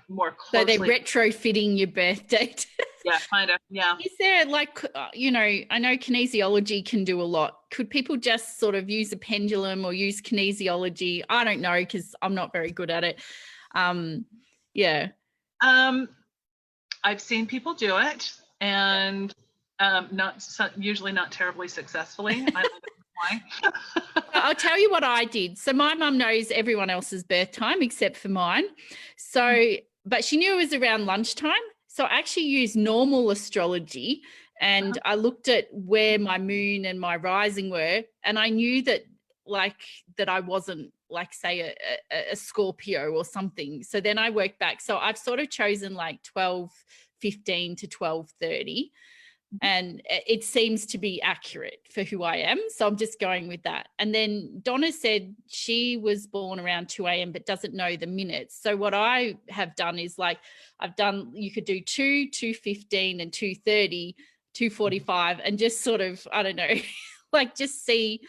more closely. So they're retrofitting your birth date. Yeah, kind of. Yeah. Is there I know kinesiology can do a lot. Could people just sort of use a pendulum or use kinesiology? I don't know, because I'm not very good at it. Yeah. I've seen people do it, and usually not terribly successfully. I don't know why. I'll tell you what I did. So my mum knows everyone else's birth time except for mine. So, but she knew it was around lunchtime. So I actually used normal astrology, and I looked at where my moon and my rising were, and I knew that I wasn't say a Scorpio or something. So then I worked back. So I've sort of chosen 12:15 to 12:30. And it seems to be accurate for who I am. So I'm just going with that. And then Donna said she was born around 2 a.m. but doesn't know the minutes. So what I have done is you could do 2, 2:15 and 2:30, 2:45, and just sort of, I don't know, just see.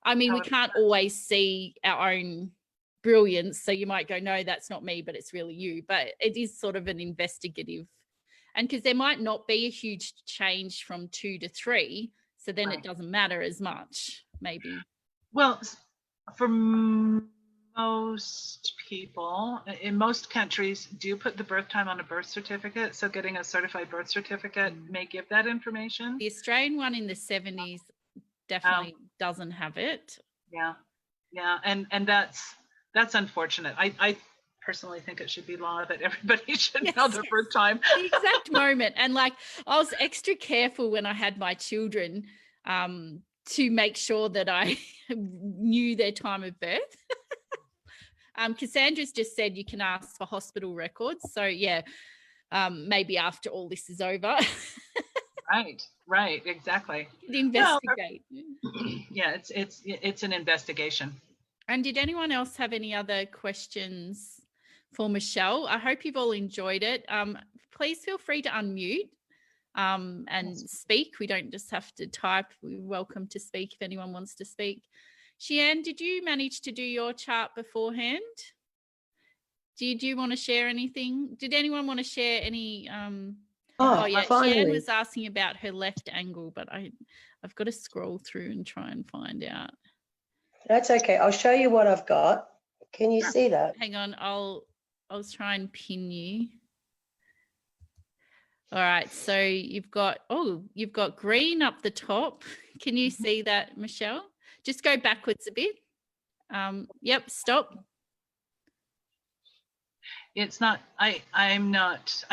I mean, we can't always see our own brilliance. So you might go, no, that's not me, but it's really you. But it is sort of an investigative. And because there might not be a huge change from 2 to 3, so then it doesn't matter as much, maybe. Well, for most people, in most countries, do put the birth time on a birth certificate. So getting a certified birth certificate may give that information. The Australian one in the 70s definitely doesn't have it. Yeah. And that's unfortunate. I personally think it should be law that everybody should know their birth time. The exact moment. And I was extra careful when I had my children to make sure that I knew their time of birth. Cassandra's just said you can ask for hospital records. So yeah, maybe after all this is over. Right, exactly. Investigate. Yeah, it's an investigation. And did anyone else have any other questions for Michelle? I hope you've all enjoyed it. Please feel free to unmute and speak. We don't just have to type. We're welcome to speak if anyone wants to speak. Sheanne, did you manage to do your chart beforehand? Did you want to share anything? Did anyone want to share any? Yeah, finally. Sheanne was asking about her left angle, but I've got to scroll through and try and find out. That's okay. I'll show you what I've got. Can you see that? Hang on, I'll I'll try and pin you. All right, so you've got green up the top. Can you see that, Michelle? Just go backwards a bit. Yep, stop. It's not, I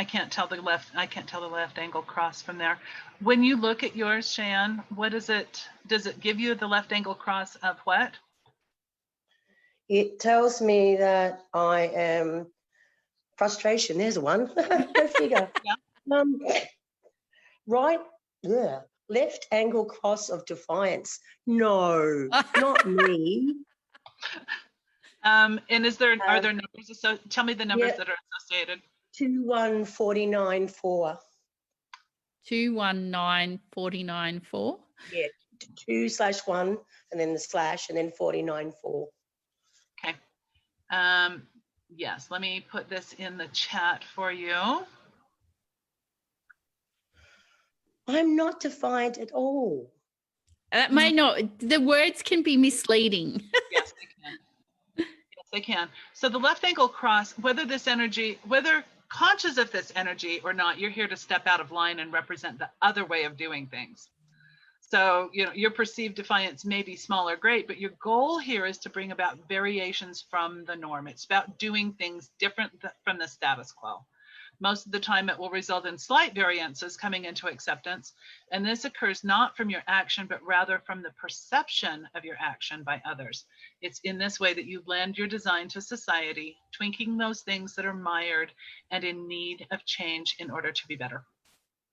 can't tell the left angle cross from there. When you look at yours, Cheyenne, does it give you the left angle cross of what? It tells me that I am frustration. There's one. Go figure. Yeah. Right. Yeah. Left angle cross of defiance. No, not me. And are there numbers? So tell me the numbers that are associated. 21494. 219494. Yeah. 2/1 and then the slash and then 494. Okay. Yes, let me put this in the chat for you. I'm not defiant at all. That may not, the words can be misleading. Yes, they can. Yes, they can. So the left angle cross, whether conscious of this energy or not, you're here to step out of line and represent the other way of doing things. So, your perceived defiance may be small or great, but your goal here is to bring about variations from the norm. It's about doing things different from the status quo. Most of the time it will result in slight variances coming into acceptance. And this occurs not from your action, but rather from the perception of your action by others. It's in this way that you lend your design to society, tweaking those things that are mired and in need of change in order to be better.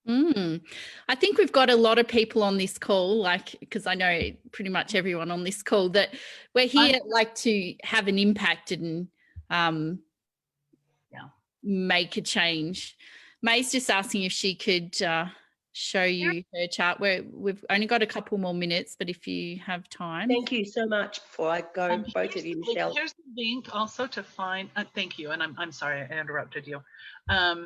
I think we've got a lot of people on this call, because I know pretty much everyone on this call, that we're here to have an impact and make a change. May's just asking if she could show you her chart. We've only got a couple more minutes, but if you have time. Thank you so much. Before I go, both of you, Michelle. Here's the link also to find, thank you, and I'm sorry I interrupted you.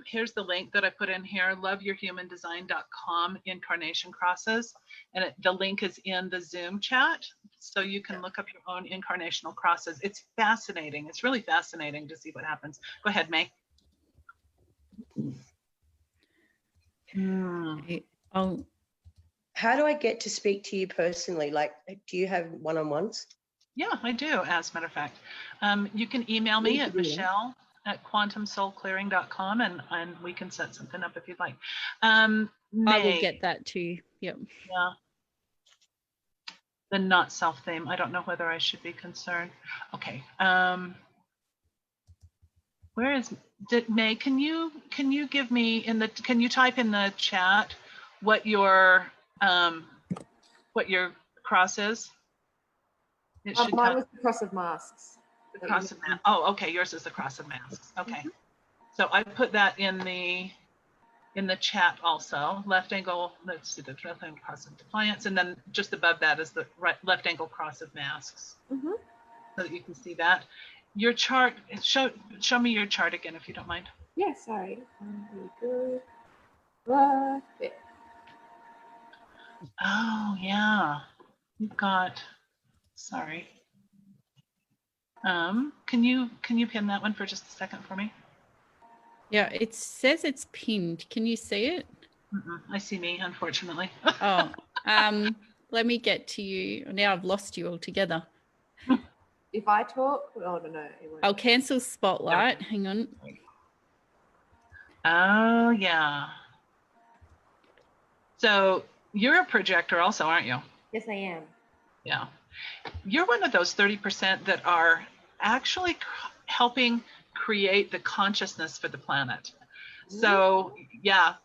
Here's the link that I put in here, loveyourhumandesign.com incarnation crosses. And the link is in the Zoom chat, so you can look up your own incarnational crosses. It's fascinating. It's really fascinating to see what happens. Go ahead, May. How do I get to speak to you personally? Do you have one-on-ones? Yeah, I do, as a matter of fact. You can email me at michelle@quantumsoulclearing.com and we can set something up if you'd like. I will get that too. Yep. Yeah. The not self theme. I don't know whether I should be concerned. Okay. Where is May? Can you give me can you type in the chat what your cross is? Mine was the cross of masks. The cross of masks. Oh, okay. Yours is the cross of masks. Okay. So I put that in the chat also. Left angle. Let's see, the left angle cross of defiance, and then just above that is the left angle cross of masks. So that you can see that. Your chart. Show me your chart again, if you don't mind. Yeah, sorry. Here we go. There. Oh yeah, you've got. Sorry. Can you pin that one for just a second for me? Yeah, it says it's pinned. Can you see it? I see me, unfortunately. Oh, let me get to you. Now I've lost you altogether. If I talk, oh no. I'll cancel spotlight. Okay. Hang on. Oh yeah. So you're a projector also, aren't you? Yes, I am. Yeah. You're one of those 30% that are actually helping create the consciousness for the planet. So yeah,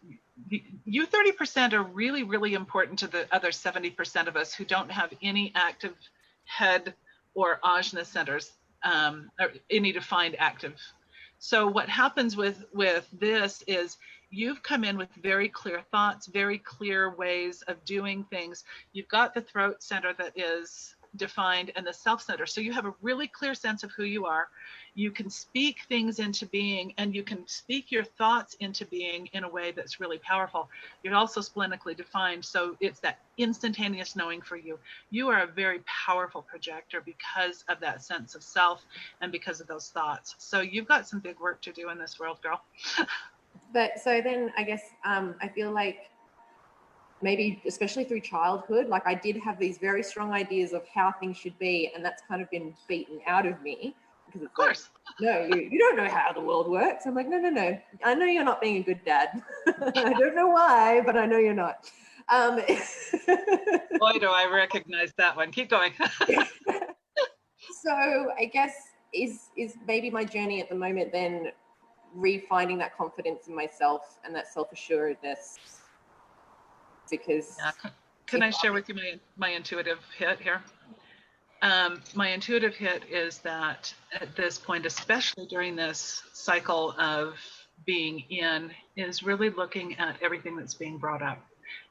you 30% are really, really important to the other 70% of us who don't have any active head or ajna centers, or any defined active. So what happens with this is you've come in with very clear thoughts, very clear ways of doing things. You've got the throat center that is defined and the self-centered. So you have a really clear sense of who you are. You can speak things into being, and you can speak your thoughts into being in a way that's really powerful. You're also splenically defined. So it's that instantaneous knowing for you. You are a very powerful projector because of that sense of self and because of those thoughts. So you've got some big work to do in this world, girl. But so then I guess I feel like maybe especially through childhood, like I did have these very strong ideas of how things should be, and that's kind of been beaten out of me because it's Of course. like, no, you don't know how the world works. I'm like, no, I know you're not being a good dad. I don't know why, but I know you're not. Boy, do I recognize that one. Keep going. So I guess is maybe my journey at the moment then refinding that confidence in myself and that self-assuredness, because Can I share with you my intuitive hit here? My intuitive hit is that at this point, especially during this cycle of being in, is really looking at everything that's being brought up.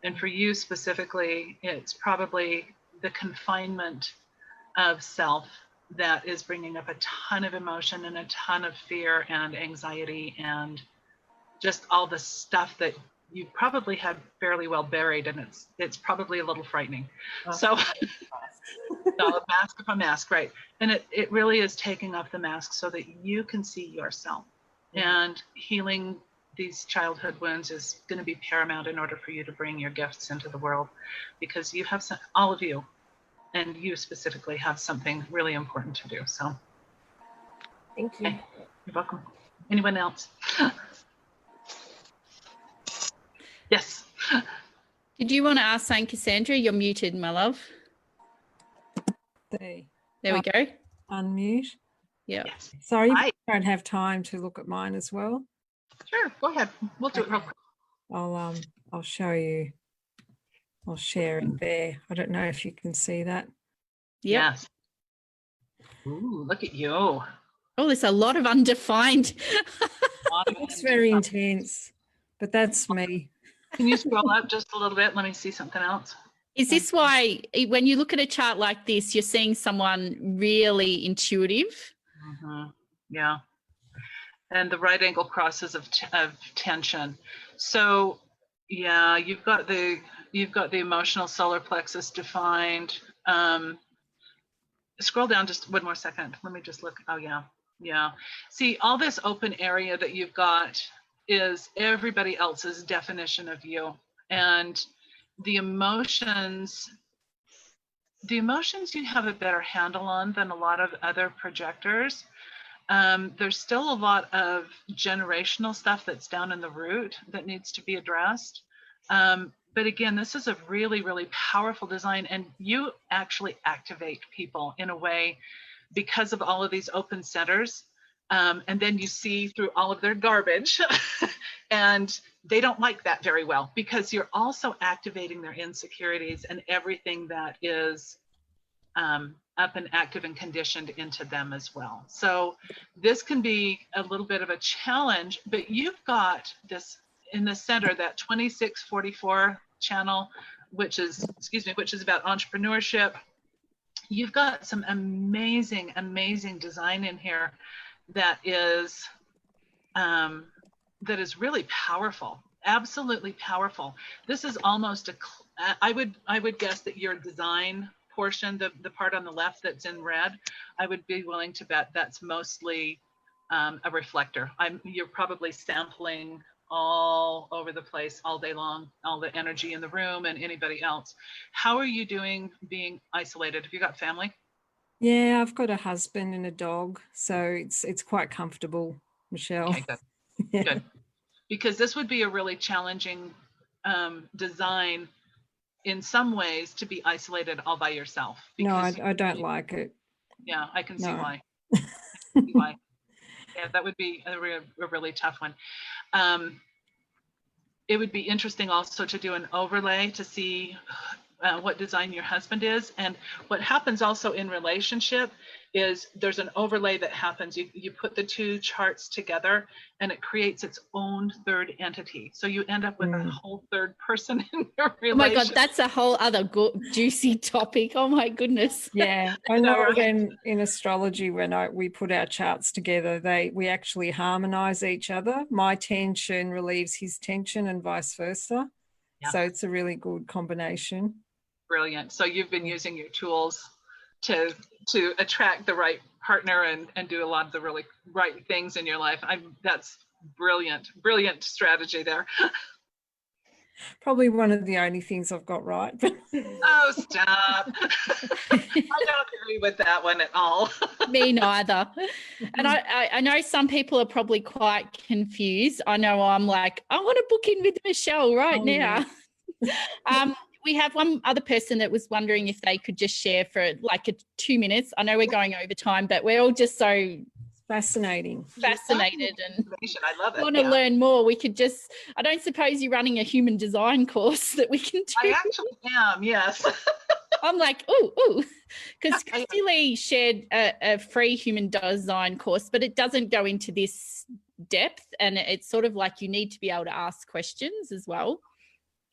And for you specifically, it's probably the confinement of self that is bringing up a ton of emotion and a ton of fear and anxiety and just all the stuff that you probably had fairly well buried, and it's probably a little frightening. So no, a mask upon mask, right? And it really is taking off the mask so that you can see yourself. And healing these childhood wounds is going to be paramount in order for you to bring your gifts into the world, because you have all of you, and you specifically have something really important to do. So thank you. okay. You're welcome. Anyone else? Yes. Did you want to ask something, Cassandra? You're muted, my love. See. There we go. Unmute. Yeah. Yes. Sorry, Hi. I don't have time to look at mine as well. Sure. Go ahead. We'll do it real quick. I'll show you. I'll share it there. I don't know if you can see that. Yep. Yes. Ooh, look at you. A Oh, there's a lot of undefined. lot of It's energy. very intense, but that's me. Can you scroll up just a little bit? Let me see something else. Is this why when you look at a chart like this, you're seeing someone really intuitive? Yeah. And the right angle crosses of tension. So yeah, you've got the emotional solar plexus defined. Scroll down just one more second. Let me just look. Oh yeah. See, all this open area that you've got is everybody else's definition of you. And the emotions you have a better handle on than a lot of other projectors. There's still a lot of generational stuff that's down in the root that needs to be addressed. But again, this is a really, really powerful design, and you actually activate people in a way because of all of these open centers. And then you see through all of their garbage and they don't like that very well, because you're also activating their insecurities and everything that is up and active and conditioned into them as well. So this can be a little bit of a challenge, but you've got this in the center, that 2644 channel, which is about entrepreneurship. You've got some amazing design in here that is really powerful, absolutely powerful. This is almost I would guess that your design portion, the part on the left that's in red, I would be willing to bet that's mostly a reflector. You're probably sampling all over the place all day long, all the energy in the room and anybody else. How are you doing being isolated? Have you got family? Yeah, I've got a husband and a dog, so it's quite comfortable, Michelle. Okay, good. Yeah. Good. Because this would be a really challenging design in some ways to be isolated all by yourself. No, I don't like it. Yeah, I can see No. why. See why. Yeah, that would be a really tough one. It would be interesting also to do an overlay to see what design your husband is. And what happens also in relationship is there's an overlay that happens. You put the two charts together and it creates its own third entity. So you end up with a whole third person in your relationship. Oh my God, that's a whole other juicy topic. Oh my goodness. Yeah, I know. When in astrology, when we put our charts together, we actually harmonize each other. My tension relieves his tension and vice versa. Yeah. So it's a really good combination. Brilliant. So you've been using your tools to attract the right partner and do a lot of the really right things in your life. That's brilliant strategy there. Probably one of the only things I've got right. Oh, stop. I don't agree with that one at all. Me neither. And I know some people are probably quite confused. I know I'm like, I want to book in with Michelle right now. Yeah. We have one other person that was wondering if they could just share for like 2 minutes. I know we're going over time, but we're all just so fascinated and I love it. Want to learn more. We could just, I don't suppose you're running a human design course that we can do. I actually am, yes. I'm like, ooh, because Christy Lee shared a free human design course, but it doesn't go into this depth, and it's sort of like you need to be able to ask questions as well.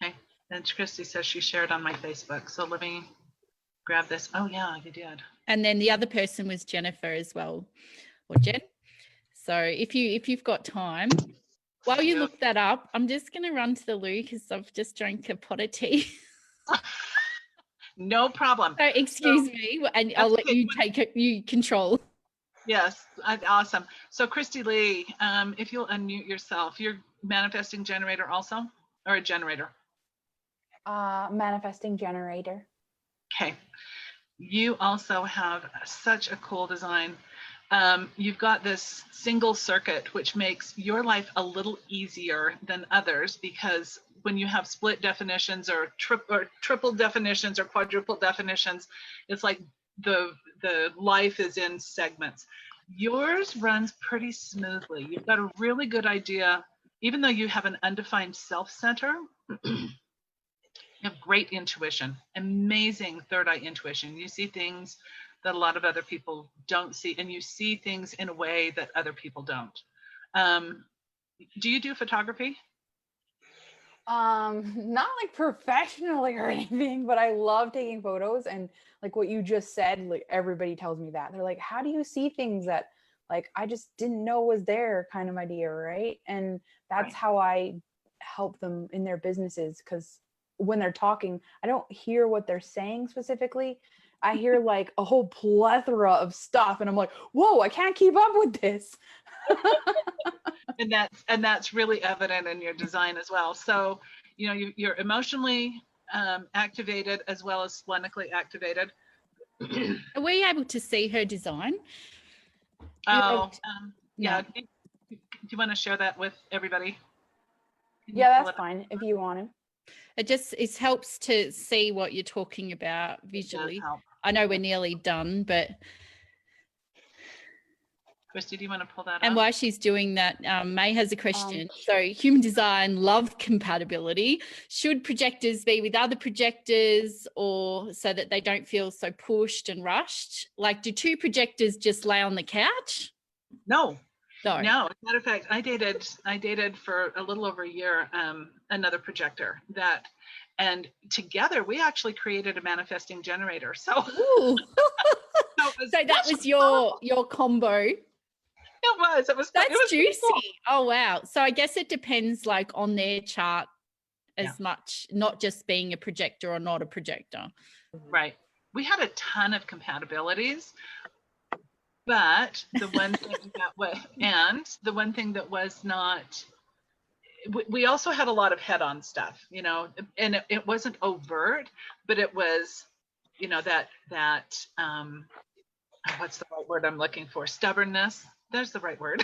Okay, and Christy says she shared on my Facebook, so let me grab this. Oh yeah, you did. And then the other person was Jennifer as well, or Jen. So if you've got time, while you look that up, I'm just going to run to the loo because I've just drank a pot of tea. No problem. So excuse me, and I'll let you you control. Yes, awesome. So Christy Lee, if you'll unmute yourself, you're manifesting generator also, or a generator? Manifesting generator. Okay. You also have such a cool design. You've got this single circuit, which makes your life a little easier than others, because when you have split definitions or triple definitions or quadruple definitions, it's like the life is in segments. Yours runs pretty smoothly. You've got a really good idea, even though you have an undefined self-center. You have great intuition, amazing third eye intuition. You see things that a lot of other people don't see, and you see things in a way that other people don't. Do you do photography? Not like professionally or anything, but I love taking photos, and like what you just said, like everybody tells me that. They're like, how do you see things that like I just didn't know was there, kind of idea, right? And that's how I help them in their businesses, because when they're talking, I don't hear what they're saying specifically. I hear like a whole plethora of stuff, and I'm like, whoa, I can't keep up with this. and that's really evident in your design as well. So, you know, you're emotionally activated as well as splenically activated. Are we able to see her design? Oh, no. Yeah. Do you want to share that with everybody? Yeah, that's fine if you want to. It helps to see what you're talking about visually. I know we're nearly done, but Christy, do you want to pull that up? And while she's doing that, May has a question. So human design love compatibility. Should projectors be with other projectors, or so that they don't feel so pushed and rushed? Like, do two projectors just lay on the couch? No. No. No. As a matter of fact, I dated for a little over a year another projector and together we actually created a manifesting generator. So, so that was your combo. It was. That's juicy. Cool. Oh wow. So I guess it depends like on their chart as much, not just being a projector or not a projector. Right. We had a ton of compatibilities, but the one thing that was not, we also had a lot of head-on stuff, you know, and it wasn't overt, but it was, you know, that what's the right word I'm looking for? Stubbornness. There's the right word.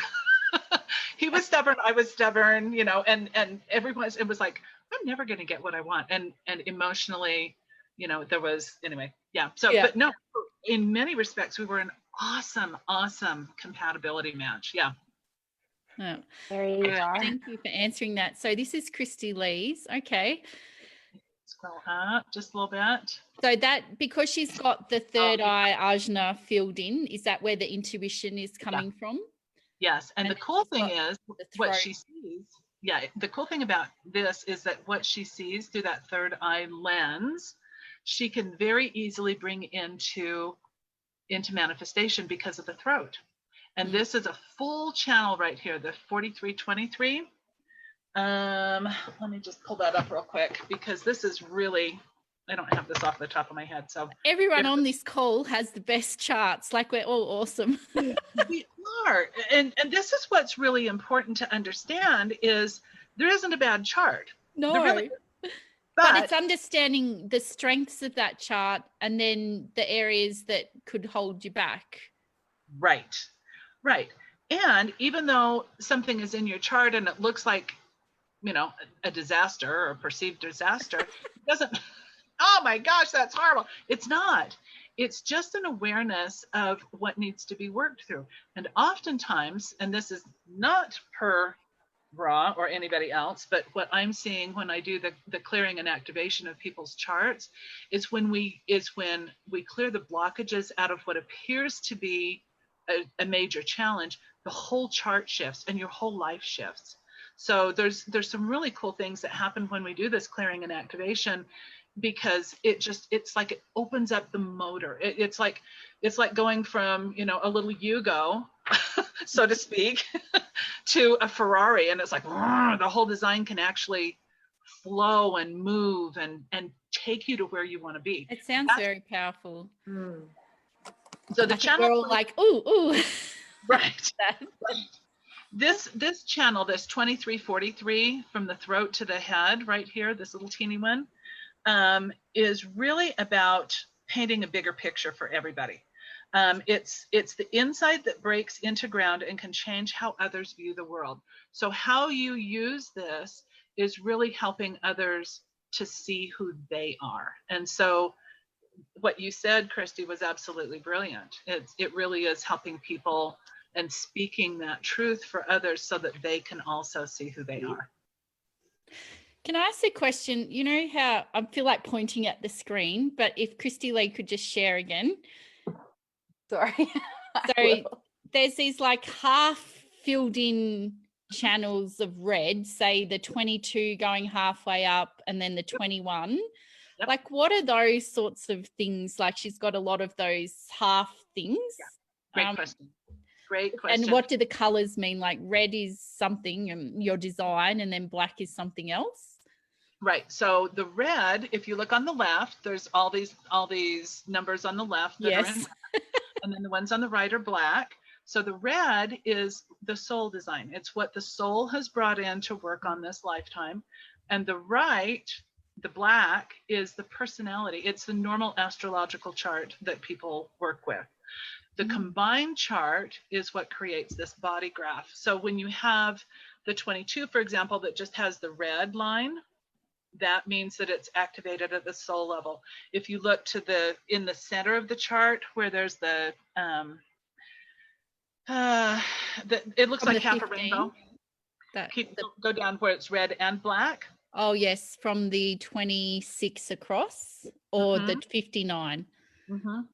He was stubborn, I was stubborn, you know, and it was like, I'm never going to get what I want. And emotionally, you know, there was, anyway. Yeah. So, but no, in many respects, we were an awesome compatibility match. Yeah. Oh. There you are. Thank you for answering that. So this is Christy Lee's. Okay. Scroll up just a little bit. So that, because she's got the third eye ajna filled in, is that where the intuition is coming from? Yes, and the then cool she's thing got is the what throat. she sees. Yeah, the cool thing about this is that what she sees through that third eye lens, she can very easily bring into manifestation because of the throat. And this is a full channel right here, the 4323. Let me just pull that up real quick because this is really, I don't have this off the top of my head. So Everyone on this call has the best charts. Like, we're all awesome. we are. And this is what's really important to understand is there isn't a bad chart. No. There really, but it's understanding the strengths of that chart and then the areas that could hold you back. Right. Right. And even though something is in your chart and it looks like, you know, a disaster or a perceived disaster, it doesn't, oh my gosh, that's horrible. It's not. It's just an awareness of what needs to be worked through. And oftentimes, and this is not per Ra or anybody else, but what I'm seeing when I do the clearing and activation of people's charts is when we clear the blockages out of what appears to be a major challenge, the whole chart shifts and your whole life shifts. So there's some really cool things that happen when we do this clearing and activation, because it's like it opens up the motor. It's like going from, you know, a little Yugo, so to speak, to a Ferrari, and it's like the whole design can actually flow and move and take you to where you want to be. It sounds very powerful. So the channel, we're all like, ooh. Right. This channel, this 2343 from the throat to the head right here, this little teeny one, is really about painting a bigger picture for everybody. It's the insight that breaks into ground and can change how others view the world. So how you use this is really helping others to see who they are. And so what you said, Christy, was absolutely brilliant. It really is helping people and speaking that truth for others so that they can also see who they are. Can I ask a question? You know how I feel like pointing at the screen, but if Christy Lee could just share again. Sorry. So there's these like half filled in channels of red, say the 22 going halfway up and then the 21. Yep. Like, what are those sorts of things? Like, she's got a lot of those half things. Yeah. Great question. Great question. And what do the colors mean? Like, red is something and your design, and then black is something else. Right. So the red, if you look on the left, there's all these numbers on the left that are in red, and then the ones on the right are black. So the red is the soul design. It's what the soul has brought in to work on this lifetime. And the right, the black, is the personality. It's the normal astrological chart that people work with. The combined chart is what creates this body graph. So when you have the 22, for example, that just has the red line, that means that it's activated at the soul level. If you look to in the center of the chart where there's it looks From like the half 15? a rainbow. Go down where it's red and black. Oh yes, from the 26 across, or the 59.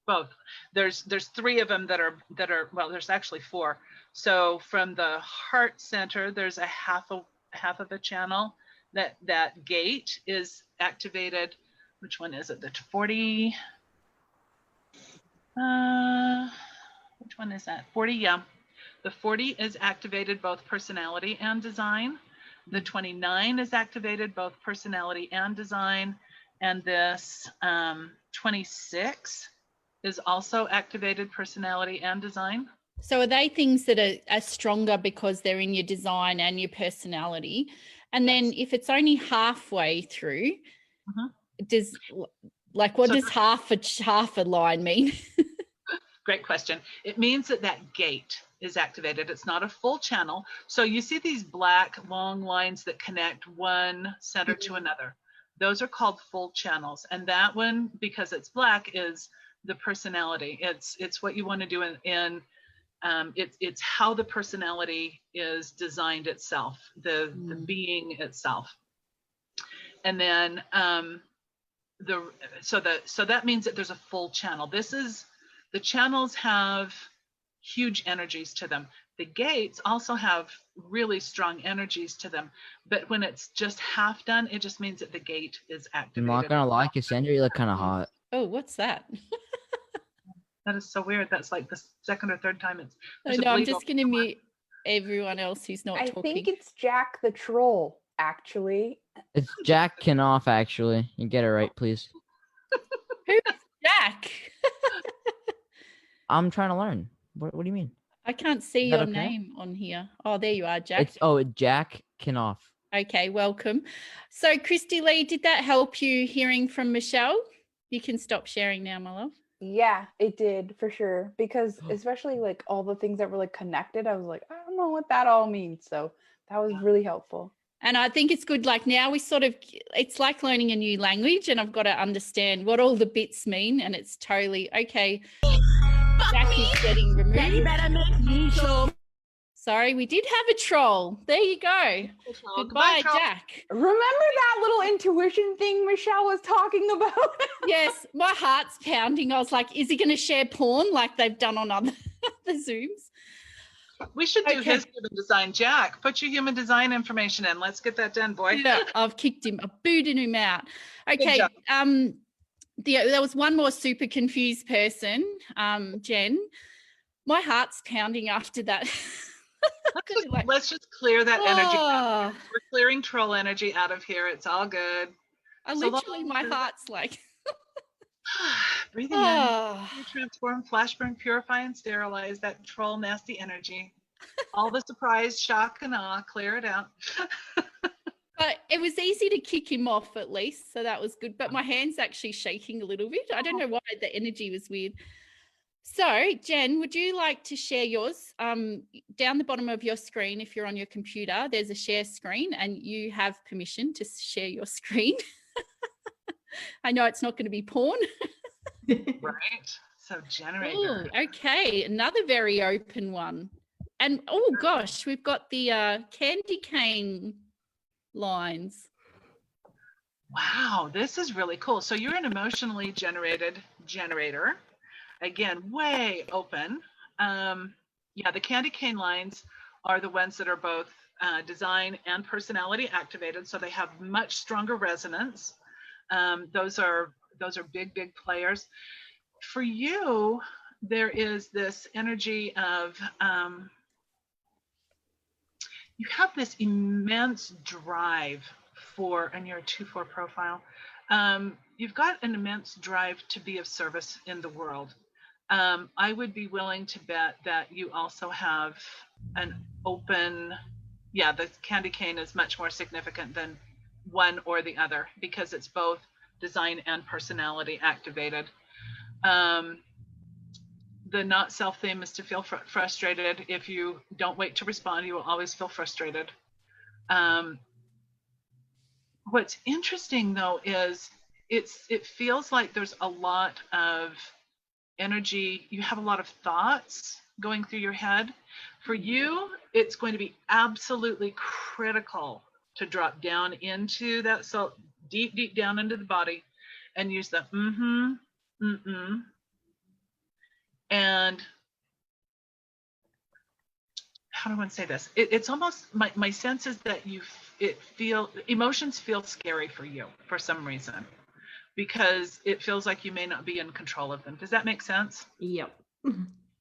Both. There's three of them that are well, there's actually four. So from the heart center, there's a half of a channel. That gate is activated. Which one is it? The 40. Which one is that? 40. Yeah, the 40 is activated both personality and design. The 29 is activated both personality and design, and this 26 is also activated personality and design. So are they things that are stronger because they're in your design and your personality? And then if it's only halfway through, what does half a line mean? Great question. It means that gate is activated. It's not a full channel. So you see these black long lines that connect one center to another. Those are called full channels. And that one, because it's black, is the personality. It's what you want to do it's how the personality is designed itself, the being itself. And then so that means that there's a full channel. The channels have huge energies to them. The gates also have really strong energies to them, but when it's just half done, it just means that the gate is I'm activated. not gonna lie, Cassandra, you look kind of hot. Oh, what's that? That is so weird. That's like the second or third time it's. I there's a know, I'm bleed just going to mute everyone else who's not I talking. think it's Jack the troll, actually. It's Jack Knopf, actually. You get it right, please. Who's Jack? I'm trying to learn. What do you mean? I can't see Is that your okay? name on here. Oh, there you are, Jack. It's Jack Knopf. Okay, welcome. So, Christy Lee, did that help you hearing from Michelle? You can stop sharing now, my love. Yeah, it did for sure. Because especially like all the things that were like connected, I was like, I don't know what that all means. So that was really helpful. And I think it's good, like now it's like learning a new language, and I've got to understand what all the bits mean, and it's totally, okay, Jack is getting removed. Sorry, we did have a troll. There you go. Goodbye, Jack. Remember that little intuition thing Michelle was talking about? Yes, my heart's pounding. I was like, is he going to share porn like they've done on other the Zooms? We should do Okay. his human design. Jack, put your human design information in. Let's get that done, boy. Yeah, I've kicked him. I booted him out. Good Okay. job. There was one more super confused person, Jen. My heart's pounding after that. Let's just clear that energy. Oh, We're clearing troll energy out of here. It's all good. I So literally, my heart's like, Breathing in, oh. transform, flash burn, purify, and sterilize that troll nasty energy. All the surprise, shock, and awe, clear it out. But it was easy to kick him off at least, so that was good. But my hand's actually shaking a little bit. I don't know why, the energy was weird. So, Jen, would you like to share yours? Down the bottom of your screen, if you're on your computer, there's a share screen, and you have permission to share your screen. I know it's not going to be porn. Right. So generator. Ooh, okay, another very open one. And oh gosh, we've got the candy cane lines. Wow, this is really cool. So you're an emotionally generated generator. Again, way open. Yeah, the candy cane lines are the ones that are both design and personality activated, so they have much stronger resonance. Those are big players. For you, there is this energy of you have this immense drive for, and you're a 2-4 profile. You've got an immense drive to be of service in the world. I would be willing to bet that you also have an open, yeah, the candy cane is much more significant than one or the other because it's both design and personality activated. The not self theme is to feel frustrated. If you don't wait to respond, you will always feel frustrated. What's interesting though is it feels like there's a lot of energy. You have a lot of thoughts going through your head. For you, it's going to be absolutely critical to drop down into that, so deep down into the body, and use the and how do I want to say this? It's almost my sense is that emotions feel scary for you for some reason, because it feels like you may not be in control of them. Does that make sense? Yep.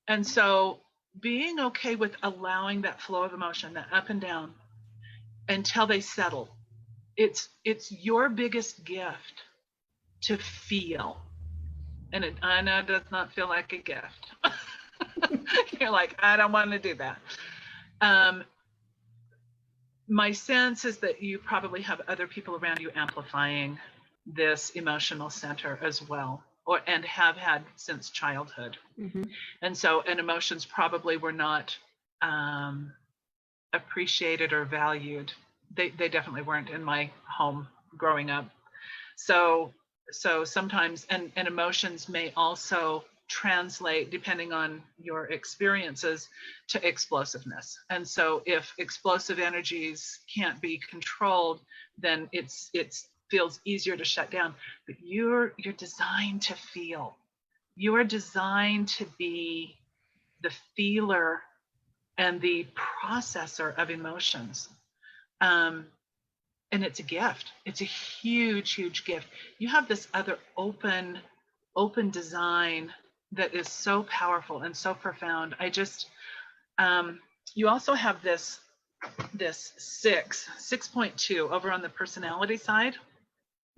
And so being okay with allowing that flow of emotion, that up and down, until they settle, it's your biggest gift to feel. And I know it does not feel like a gift. You're like, I don't want to do that. My sense is that you probably have other people around you amplifying this emotional center as well, and have had since childhood. Mm-hmm. And so, and emotions probably were not appreciated or valued. They definitely weren't in my home growing up. So sometimes, and emotions may also translate, depending on your experiences, to explosiveness. And so if explosive energies can't be controlled, then it's feels easier to shut down. But you're designed to feel. You are designed to be the feeler and the processor of emotions. And it's a gift. It's a huge, huge gift. You have this other open design that is so powerful and so profound. You also have this 6.2 over on the personality side.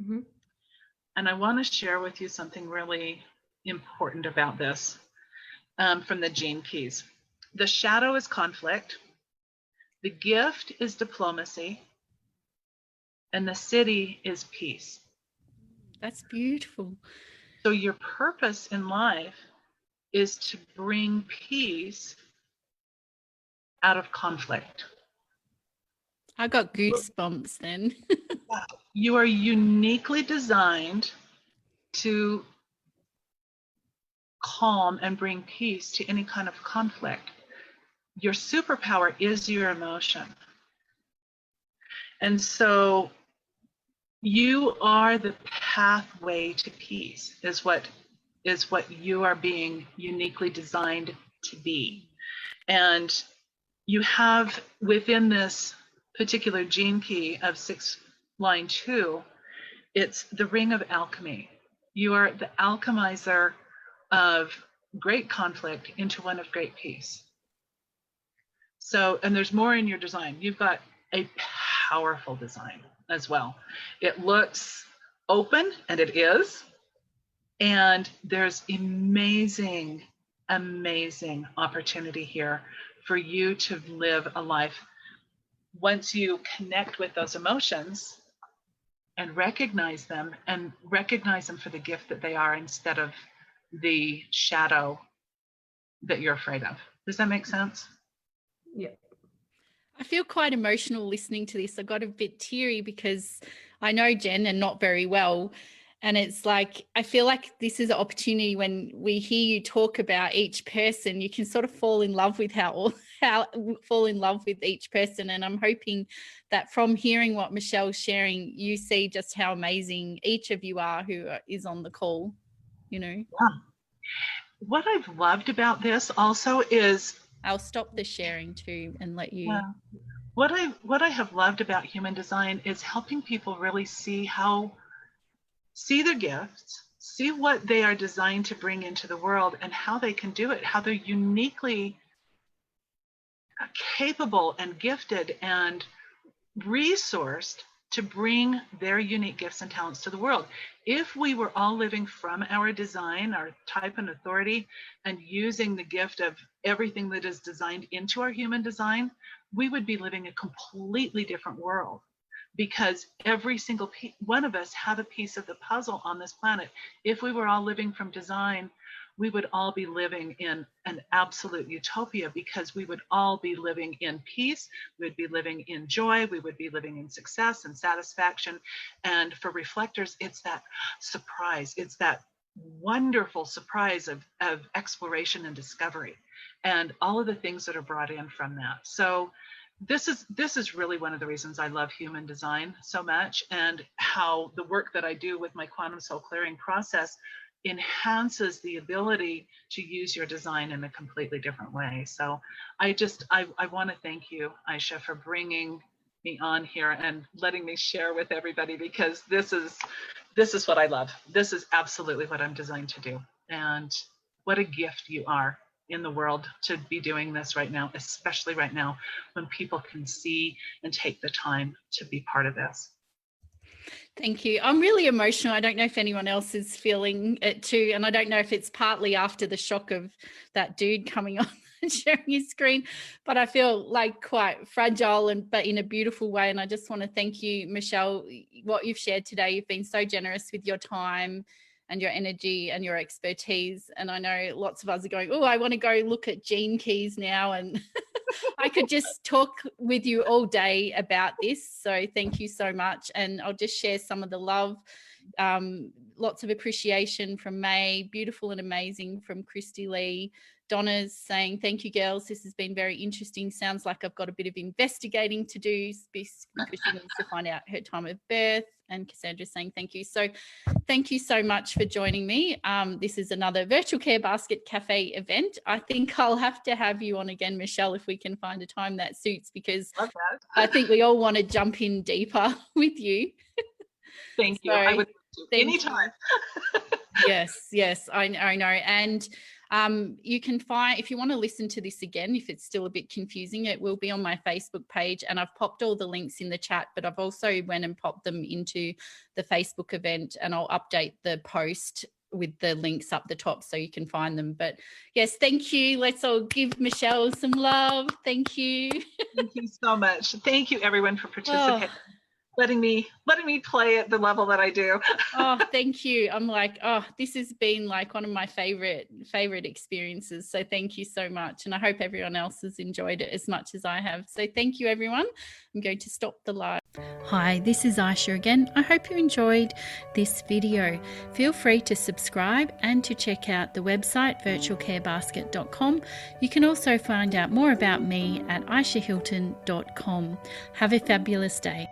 Mm-hmm. And I want to share with you something really important about this from the gene keys. The shadow is conflict. The gift is diplomacy. And the city is peace. That's beautiful. So your purpose in life is to bring peace out of conflict. I got goosebumps then. You are uniquely designed to calm and bring peace to any kind of conflict. Your superpower is your emotion. And so you are the pathway to peace, is what you are being uniquely designed to be. And you have within this particular gene key of 6 line 2, it's the ring of alchemy. You are the alchemizer of great conflict into one of great peace. So, and there's more in your design. You've got a powerful design as well. It looks open, and it is. And there's amazing, amazing opportunity here for you to live a life once you connect with those emotions and recognize them for the gift that they are instead of the shadow that you're afraid of. Does that make sense? Yeah. I feel quite emotional listening to this. I got a bit teary because I know Jen and not very well. And it's like, I feel like this is an opportunity when we hear you talk about each person, you can sort of fall in love with fall in love with each person. And I'm hoping that from hearing what Michelle's sharing, you see just how amazing each of you are who is on the call, you know. Yeah. What I've loved about this also is, I'll stop the sharing too and let you. yeah, what I have loved about human design is helping people really see their gifts, see what they are designed to bring into the world and how they can do it, how they're uniquely capable and gifted and resourced to bring their unique gifts and talents to the world. If we were all living from our design, our type and authority, and using the gift of everything that is designed into our human design, we would be living a completely different world, because every single one of us have a piece of the puzzle on this planet. If we were all living from design, we would all be living in an absolute utopia, because we would all be living in peace, we would be living in joy, we would be living in success and satisfaction. And for reflectors, it's that surprise, it's that wonderful surprise of exploration and discovery, and all of the things that are brought in from that. So this is really one of the reasons I love human design so much, and how the work that I do with my quantum soul clearing process enhances the ability to use your design in a completely different way. So I want to thank you, Ayesha, for bringing me on here and letting me share with everybody, because this is what I love. This is absolutely what I'm designed to do. And what a gift you are in the world to be doing this right now, especially right now when people can see and take the time to be part of this. Thank you. I'm really emotional. I don't know if anyone else is feeling it too. And I don't know if it's partly after the shock of that dude coming on and sharing his screen, but I feel like quite fragile, but in a beautiful way. And I just want to thank you, Michelle, what you've shared today. You've been so generous with your time and your energy and your expertise. And I know lots of us are going, oh, I want to go look at gene keys now. And I could just talk with you all day about this. So thank you so much. And I'll just share some of the love. Lots of appreciation from May, beautiful and amazing from Christy Lee, Donna's saying, thank you, girls. This has been very interesting. Sounds like I've got a bit of investigating to do because she needs to find out her time of birth. And Cassandra's saying thank you. So thank you so much for joining me. This is another Virtual Care Basket Cafe event. I think I'll have to have you on again, Michelle, if we can find a time that suits, because Love that. I think we all want to jump in deeper with you. Thank you. So, I would thank anytime. Yes, I know. And you can find, if you want to listen to this again, if it's still a bit confusing, it will be on my Facebook page, and I've popped all the links in the chat, but I've also went and popped them into the Facebook event, and I'll update the post with the links up the top so you can find them. But yes, thank you. Let's all give Michelle some love. Thank you. Thank you so much. Thank you, everyone, for participating. Letting me play at the level that I do. Oh, thank you. I'm like, oh, this has been like one of my favorite experiences. So thank you so much. And I hope everyone else has enjoyed it as much as I have. So thank you, everyone. I'm going to stop the live. Hi, this is Ayesha again. I hope you enjoyed this video. Feel free to subscribe and to check out the website virtualcarebasket.com. You can also find out more about me at ayeshahilton.com. Have a fabulous day.